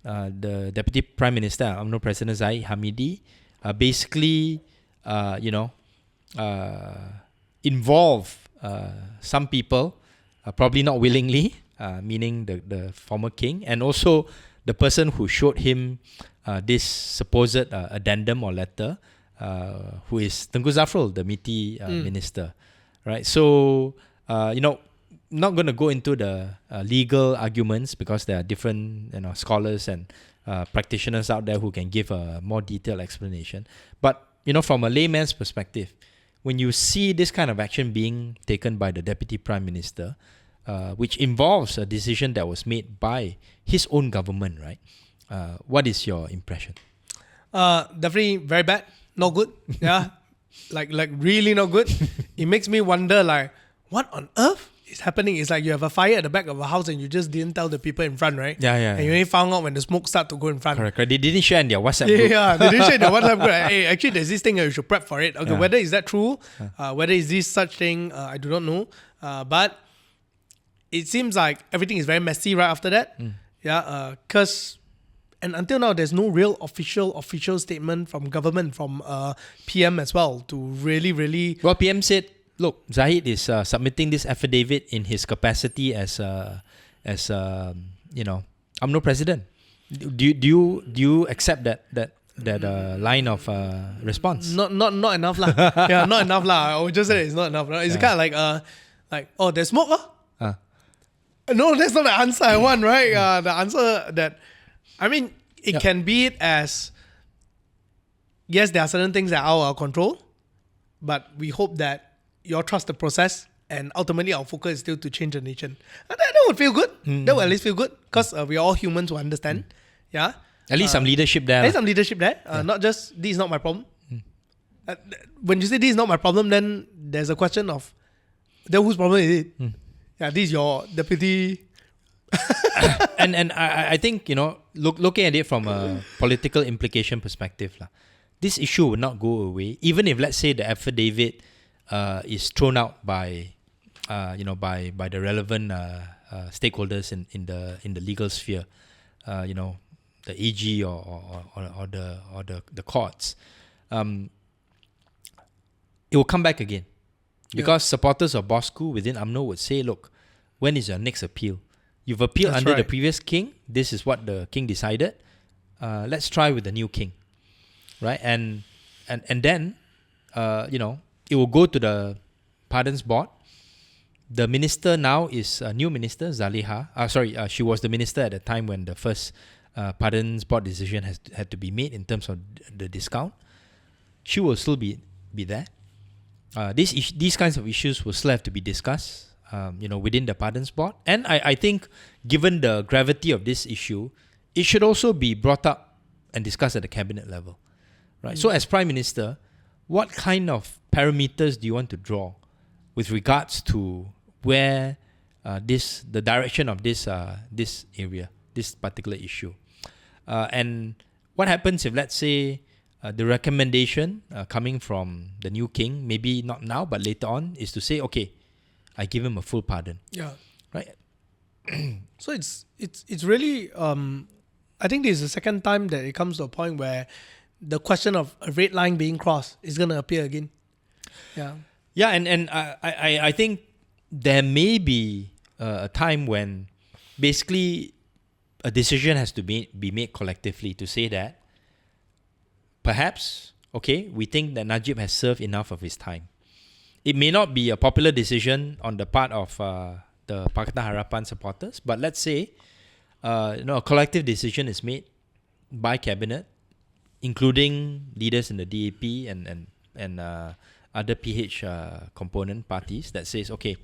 [SPEAKER 2] the Deputy Prime Minister, UMNO President Zahid Hamidi, basically, involve some people, probably not willingly, meaning the former king, and also the person who showed him this supposed addendum or letter, who is Tengku Zafrul, the MITI minister, right? So, not going to go into the legal arguments because there are different scholars and practitioners out there who can give a more detailed explanation. But from a layman's perspective, when you see this kind of action being taken by the Deputy Prime Minister, which involves a decision that was made by his own government, right? What is your impression?
[SPEAKER 1] Definitely very bad, not good. Yeah, like really not good. It makes me wonder, like, what on earth is happening? It's like you have a fire at the back of a house and you just didn't tell the people in front, right?
[SPEAKER 2] Yeah.
[SPEAKER 1] And you only found out when the smoke started to go in front.
[SPEAKER 2] Correct. They didn't share in their WhatsApp group.
[SPEAKER 1] Yeah, they didn't share in their WhatsApp group. Hey, actually, there's this thing, you should prep for it. Okay, whether is that true, whether is this such thing, I do not know. But it seems like everything is very messy right after that. Because and until now, there's no real official statement from government, from PM as well, to really.
[SPEAKER 2] Well, PM said, look, Zahid is submitting this affidavit in his capacity as UMNO president. Do you accept that line of response?
[SPEAKER 1] Not enough lah. Yeah, not enough lah. I would just say it's not enough. It's kind of like oh, there's smoke No, that's not the answer I want, right? The answer that, I mean, it can be it as, yes, there are certain things that are out of our control, but we hope that you all trust the process, and ultimately our focus is still to change the nation. And that would feel good. That would at least feel good, because we're all humans who understand. Yeah.
[SPEAKER 2] At least some leadership there.
[SPEAKER 1] At least some leadership there. Not just, this is not my problem. When you say this is not my problem, then there's a question of, then whose problem is it? Yeah, this is your deputy.
[SPEAKER 2] and I think, looking at it from a political implication perspective, this issue will not go away, even if, let's say, the affidavit is thrown out by the relevant stakeholders in the legal sphere. AG or the courts, it will come back again. Because supporters of Bosku within UMNO would say, look, when is your next appeal? You've appealed under the previous king. This is what the king decided. Let's try with the new king, right? And then, it will go to the Pardons Board. The minister now is a new minister, Zaliha. She was the minister at the time when the first Pardons Board decision had to be made in terms of the discount. She will still be there. These kinds of issues will still have to be discussed, within the Pardons Board. And I think, given the gravity of this issue, it should also be brought up and discussed at the cabinet level, right? So, as Prime Minister, what kind of parameters do you want to draw with regards to where the direction of this area, this particular issue, and what happens if, let's say, the recommendation coming from the new king, maybe not now, but later on, is to say, okay, I give him a full pardon.
[SPEAKER 1] Yeah.
[SPEAKER 2] Right?
[SPEAKER 1] So it's really, I think this is the second time that it comes to a point where the question of a red line being crossed is going to appear again. Yeah.
[SPEAKER 2] Yeah, and I think there may be a time when basically a decision has to be made collectively to say that perhaps, okay, we think that Najib has served enough of his time. It may not be a popular decision on the part of the Pakatan Harapan supporters, but let's say a collective decision is made by cabinet, including leaders in the DAP and other PH component parties, that says, okay,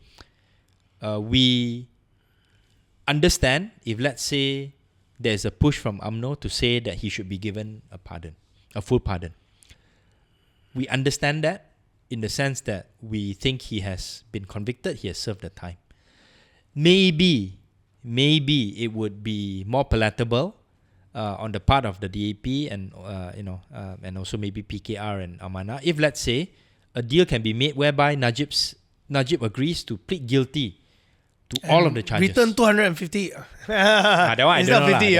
[SPEAKER 2] we understand if, let's say, there's a push from UMNO to say that he should be given a full pardon. We understand that in the sense that we think he has been convicted, he has served the time. Maybe it would be more palatable on the part of the DAP and also maybe PKR and Amanah if, let's say, a deal can be made whereby Najib agrees to plead guilty to all of the charges.
[SPEAKER 1] Return 250.
[SPEAKER 2] That one I don't know.
[SPEAKER 1] 50,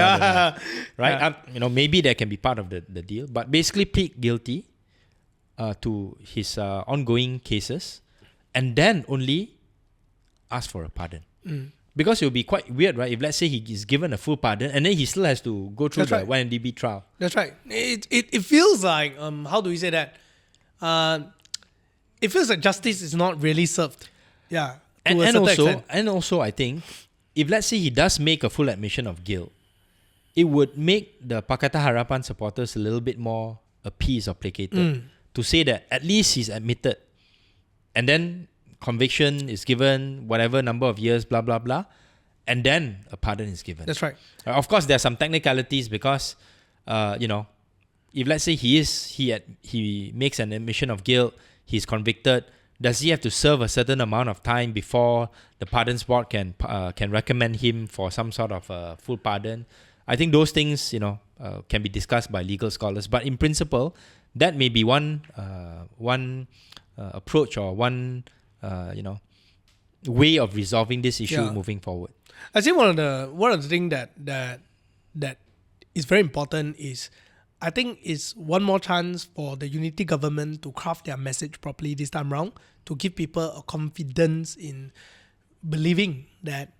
[SPEAKER 2] right? Maybe that can be part of the deal, but basically plead guilty to his ongoing cases, and then only ask for a pardon. Because it will be quite weird, right? If, let's say, he is given a full pardon and then he still has to go through the 1MDB trial.
[SPEAKER 1] That's right. It feels like, how do we say that? It feels like justice is not really served. Yeah.
[SPEAKER 2] And also, I think, if, let's say, he does make a full admission of guilt, it would make the Pakatan Harapan supporters a little bit more appeased or placated to say that at least he's admitted, and then conviction is given, whatever number of years, blah, blah, blah, and then a pardon is given.
[SPEAKER 1] That's right.
[SPEAKER 2] Of course, there are some technicalities because, if, let's say, he makes an admission of guilt, he's convicted, does he have to serve a certain amount of time before the Pardons Board can recommend him for some sort of full pardon? I think those things, can be discussed by legal scholars. But in principle, that may be one approach or one way of resolving this issue moving forward.
[SPEAKER 1] I think one of the things that is very important is, I think it's one more chance for the unity government to craft their message properly this time round, to give people a confidence in believing that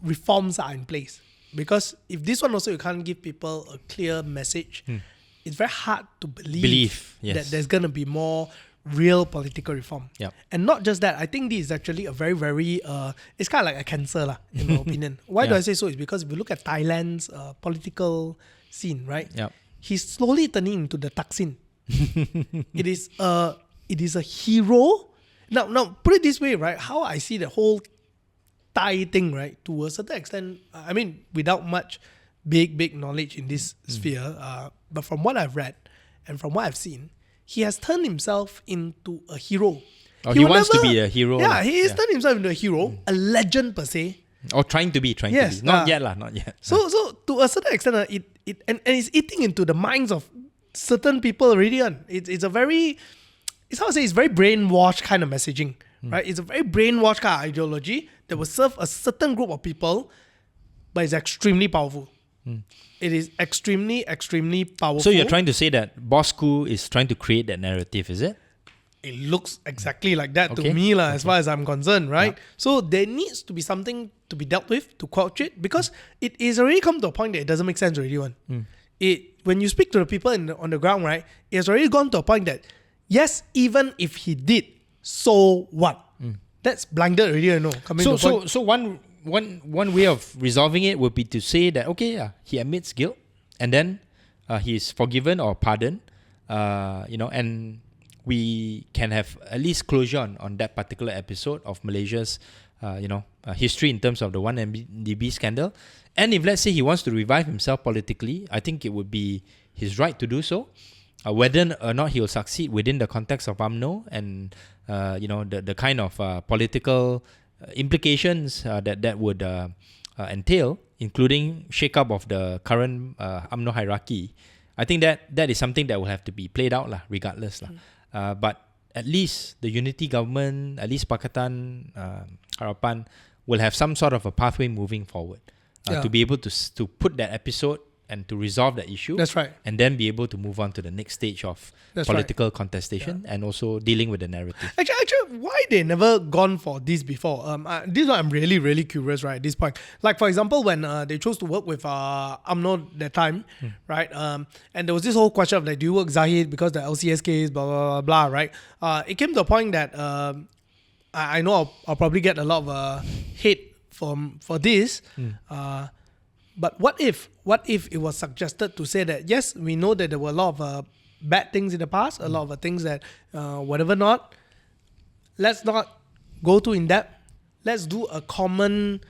[SPEAKER 1] reforms are in place. Because if this one also you can't give people a clear message, it's very hard to believe that there's going to be more real political reform.
[SPEAKER 2] Yep.
[SPEAKER 1] And not just that, I think this is actually a very, very, it's kind of like a cancer, in my opinion. Why do I say so? It's because if you look at Thailand's political scene, right?
[SPEAKER 2] Yep.
[SPEAKER 1] He's slowly turning into the Thaksin. It is a hero. Now put it this way, right? How I see the whole Thai thing, right? To a certain extent, I mean, without much big knowledge in this sphere, but from what I've read and from what I've seen, he has turned himself into a hero.
[SPEAKER 2] Oh, he wants to be a hero.
[SPEAKER 1] Yeah, he has turned himself into a hero, a legend per se.
[SPEAKER 2] Or trying to be. Not yet.
[SPEAKER 1] So to a certain extent, it's eating into the minds of certain people already. It's very brainwashed kind of messaging, right? It's a very brainwashed kind of ideology that will serve a certain group of people, but it's extremely powerful. It is extremely, extremely powerful.
[SPEAKER 2] So you're trying to say that Boss Koo is trying to create that narrative, is it?
[SPEAKER 1] It looks exactly like that
[SPEAKER 2] Okay.
[SPEAKER 1] to me, as far as I'm concerned, right?
[SPEAKER 2] Yeah.
[SPEAKER 1] So there needs to be something to be dealt with to quash it, because it is already come to a point that it doesn't make sense already. When you speak to the people on the ground, right, it has already gone to a point that, yes, even if he did, so what? That's blinded already, coming to a point.
[SPEAKER 2] So one way of resolving it would be to say that, okay, he admits guilt, and then he is forgiven or pardoned, and we can have at least closure on that particular episode of Malaysia's, history in terms of the 1MDB scandal. And if, let's say, he wants to revive himself politically, I think it would be his right to do so. Whether or not he will succeed within the context of UMNO and, the kind of political implications that would entail, including shake-up of the current UMNO hierarchy, I think that is something that will have to be played out regardless. But at least the unity government, at least Pakatan Harapan, will have some sort of a pathway moving forward to be able to put that episode and to resolve that issue.
[SPEAKER 1] That's right.
[SPEAKER 2] And then be able to move on to the next stage of political contestation and also dealing with the narrative.
[SPEAKER 1] Actually, why they never gone for this before? This is what I'm really, really curious, right, at this point. Like, for example, when they chose to work with UMNO that time, right, and there was this whole question of, do you work Zahid because the LCS case, blah, blah, blah, right? It came to a point that I know I'll probably get a lot of hate for this, but what if it was suggested to say that, yes, we know that there were a lot of bad things in the past, a lot of things that whatever not, let's not go too in depth. Let's do a common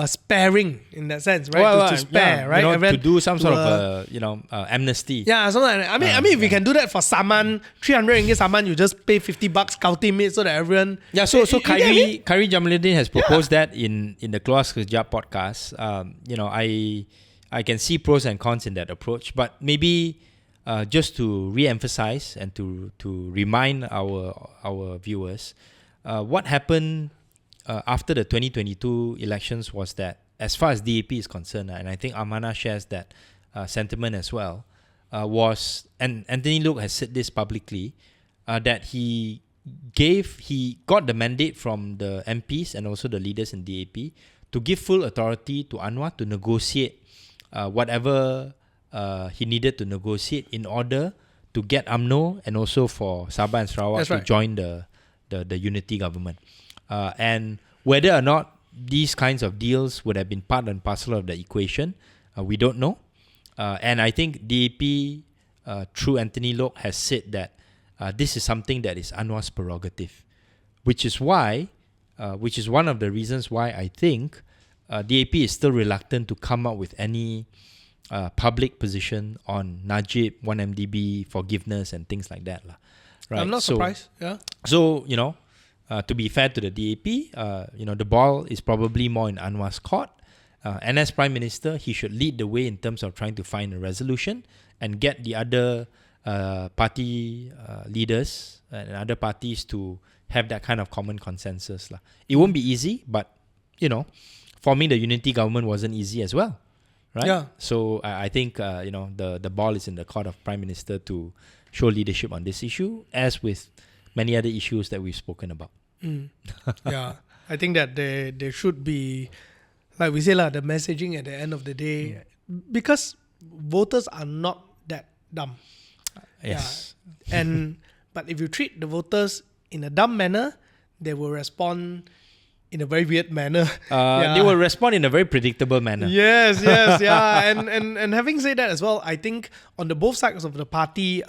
[SPEAKER 1] sparing in that sense, right? To spare, right?
[SPEAKER 2] To do some sort of amnesty.
[SPEAKER 1] Yeah, something like that. I mean, if we can do that for saman, 300 ringgit saman, you just pay 50 bucks counting it so that everyone.
[SPEAKER 2] Yeah, so Khairi Jamaluddin has proposed that in the Keluar Sekejap podcast. I can see pros and cons in that approach, but maybe just to re-emphasize and to remind our viewers, what happened after the 2022 elections was that, as far as DAP is concerned, and I think Amana shares that sentiment as well, and Anthony Loke has said this publicly, that he got the mandate from the MPs and also the leaders in DAP to give full authority to Anwar to negotiate whatever he needed to negotiate in order to get UMNO and also for Sabah and Sarawak to join the unity government. And whether or not these kinds of deals would have been part and parcel of the equation, we don't know. And I think DAP, through Anthony Loke, has said that this is something that is Anwar's prerogative, which is one of the reasons why I think DAP is still reluctant to come up with any public position on Najib, 1MDB, forgiveness and things like that. Right?
[SPEAKER 1] I'm not surprised. Yeah.
[SPEAKER 2] So, to be fair to the DAP, the ball is probably more in Anwar's court. And as Prime Minister, he should lead the way in terms of trying to find a resolution and get the other party leaders and other parties to have that kind of common consensus. It won't be easy, but, forming the unity government wasn't easy as well. Right?
[SPEAKER 1] Yeah.
[SPEAKER 2] So I think, the ball is in the court of Prime Minister to show leadership on this issue, as with many other issues that we've spoken about.
[SPEAKER 1] Yeah, I think that there should be, like we say, the messaging at the end of the day, because voters are not that dumb.
[SPEAKER 2] Yes.
[SPEAKER 1] Yeah. But if you treat the voters in a dumb manner, they will respond in a very weird manner.
[SPEAKER 2] They will respond in a very predictable manner.
[SPEAKER 1] Yes, yeah. And having said that as well, I think on the both sides of the party,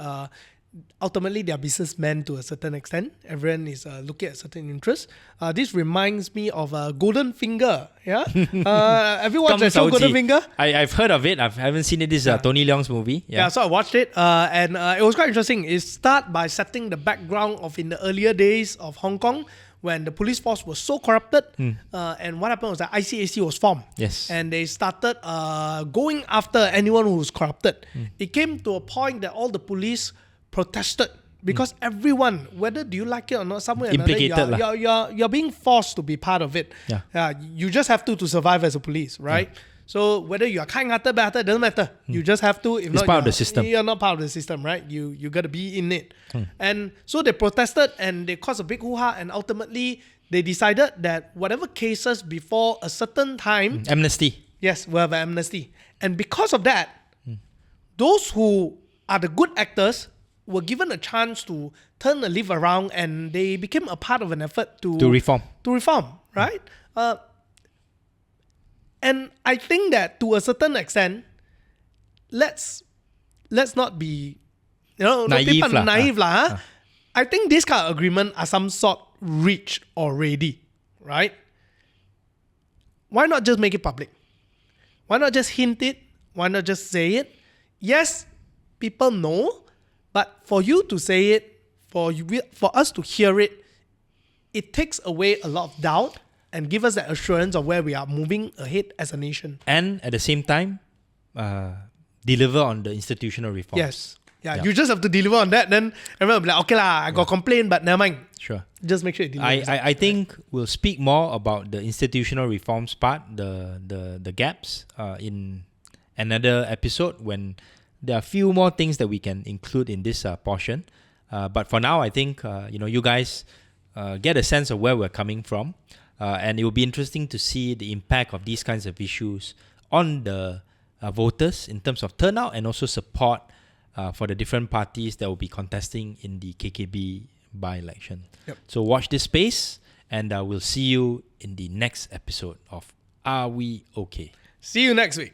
[SPEAKER 1] ultimately they are businessmen to a certain extent. Everyone is looking at certain interests. This reminds me of Golden Finger. Yeah, have you watched the show Golden Finger?
[SPEAKER 2] I've heard of it. I haven't seen it. This is Tony Leung's movie.
[SPEAKER 1] Yeah, so I watched it, and it was quite interesting. It started by setting the background of in the earlier days of Hong Kong, when the police force was so corrupted, and what happened was that ICAC was formed.
[SPEAKER 2] Yes.
[SPEAKER 1] And they started going after anyone who was corrupted. It came to a point that all the police protested because everyone, whether do you like it or not, somewhere or another, you're being forced to be part of it.
[SPEAKER 2] Yeah.
[SPEAKER 1] You just have to survive as a police, right? So whether you are kind-hearted, bad-hearted, doesn't matter. You just have to. If
[SPEAKER 2] It's
[SPEAKER 1] not,
[SPEAKER 2] part of the system.
[SPEAKER 1] You're not part of the system, right? You got to be in it. And so they protested and they caused a big hoo-ha, and ultimately they decided that whatever cases before a certain time,
[SPEAKER 2] Amnesty.
[SPEAKER 1] yes, we'll have an amnesty. And because of that, those who are the good actors were given a chance to turn the leaf around, and they became a part of an effort to
[SPEAKER 2] reform.
[SPEAKER 1] Right? And I think that to a certain extent, let's not be, naive lah. I think this kind of agreement are some sort reached already, right? Why not just make it public? Why not just hint it? Why not just say it? Yes, people know, but for you to say it, for us to hear it, it takes away a lot of doubt and give us that assurance of where we are moving ahead as a nation.
[SPEAKER 2] And at the same time, deliver on the institutional reforms.
[SPEAKER 1] Yes. Yeah, you just have to deliver on that. Then everyone will be like, okay lah, I got complaint, but never mind.
[SPEAKER 2] Sure.
[SPEAKER 1] Just make sure it delivers.
[SPEAKER 2] I think we'll speak more about the institutional reforms part, the gaps, in another episode when there are a few more things that we can include in this portion. But for now, I think you guys get a sense of where we're coming from, and it will be interesting to see the impact of these kinds of issues on the voters in terms of turnout and also support for the different parties that will be contesting in the KKB by-election.
[SPEAKER 1] Yep.
[SPEAKER 2] So watch this space, and we'll see you in the next episode of Are We Okay?
[SPEAKER 1] See you next week.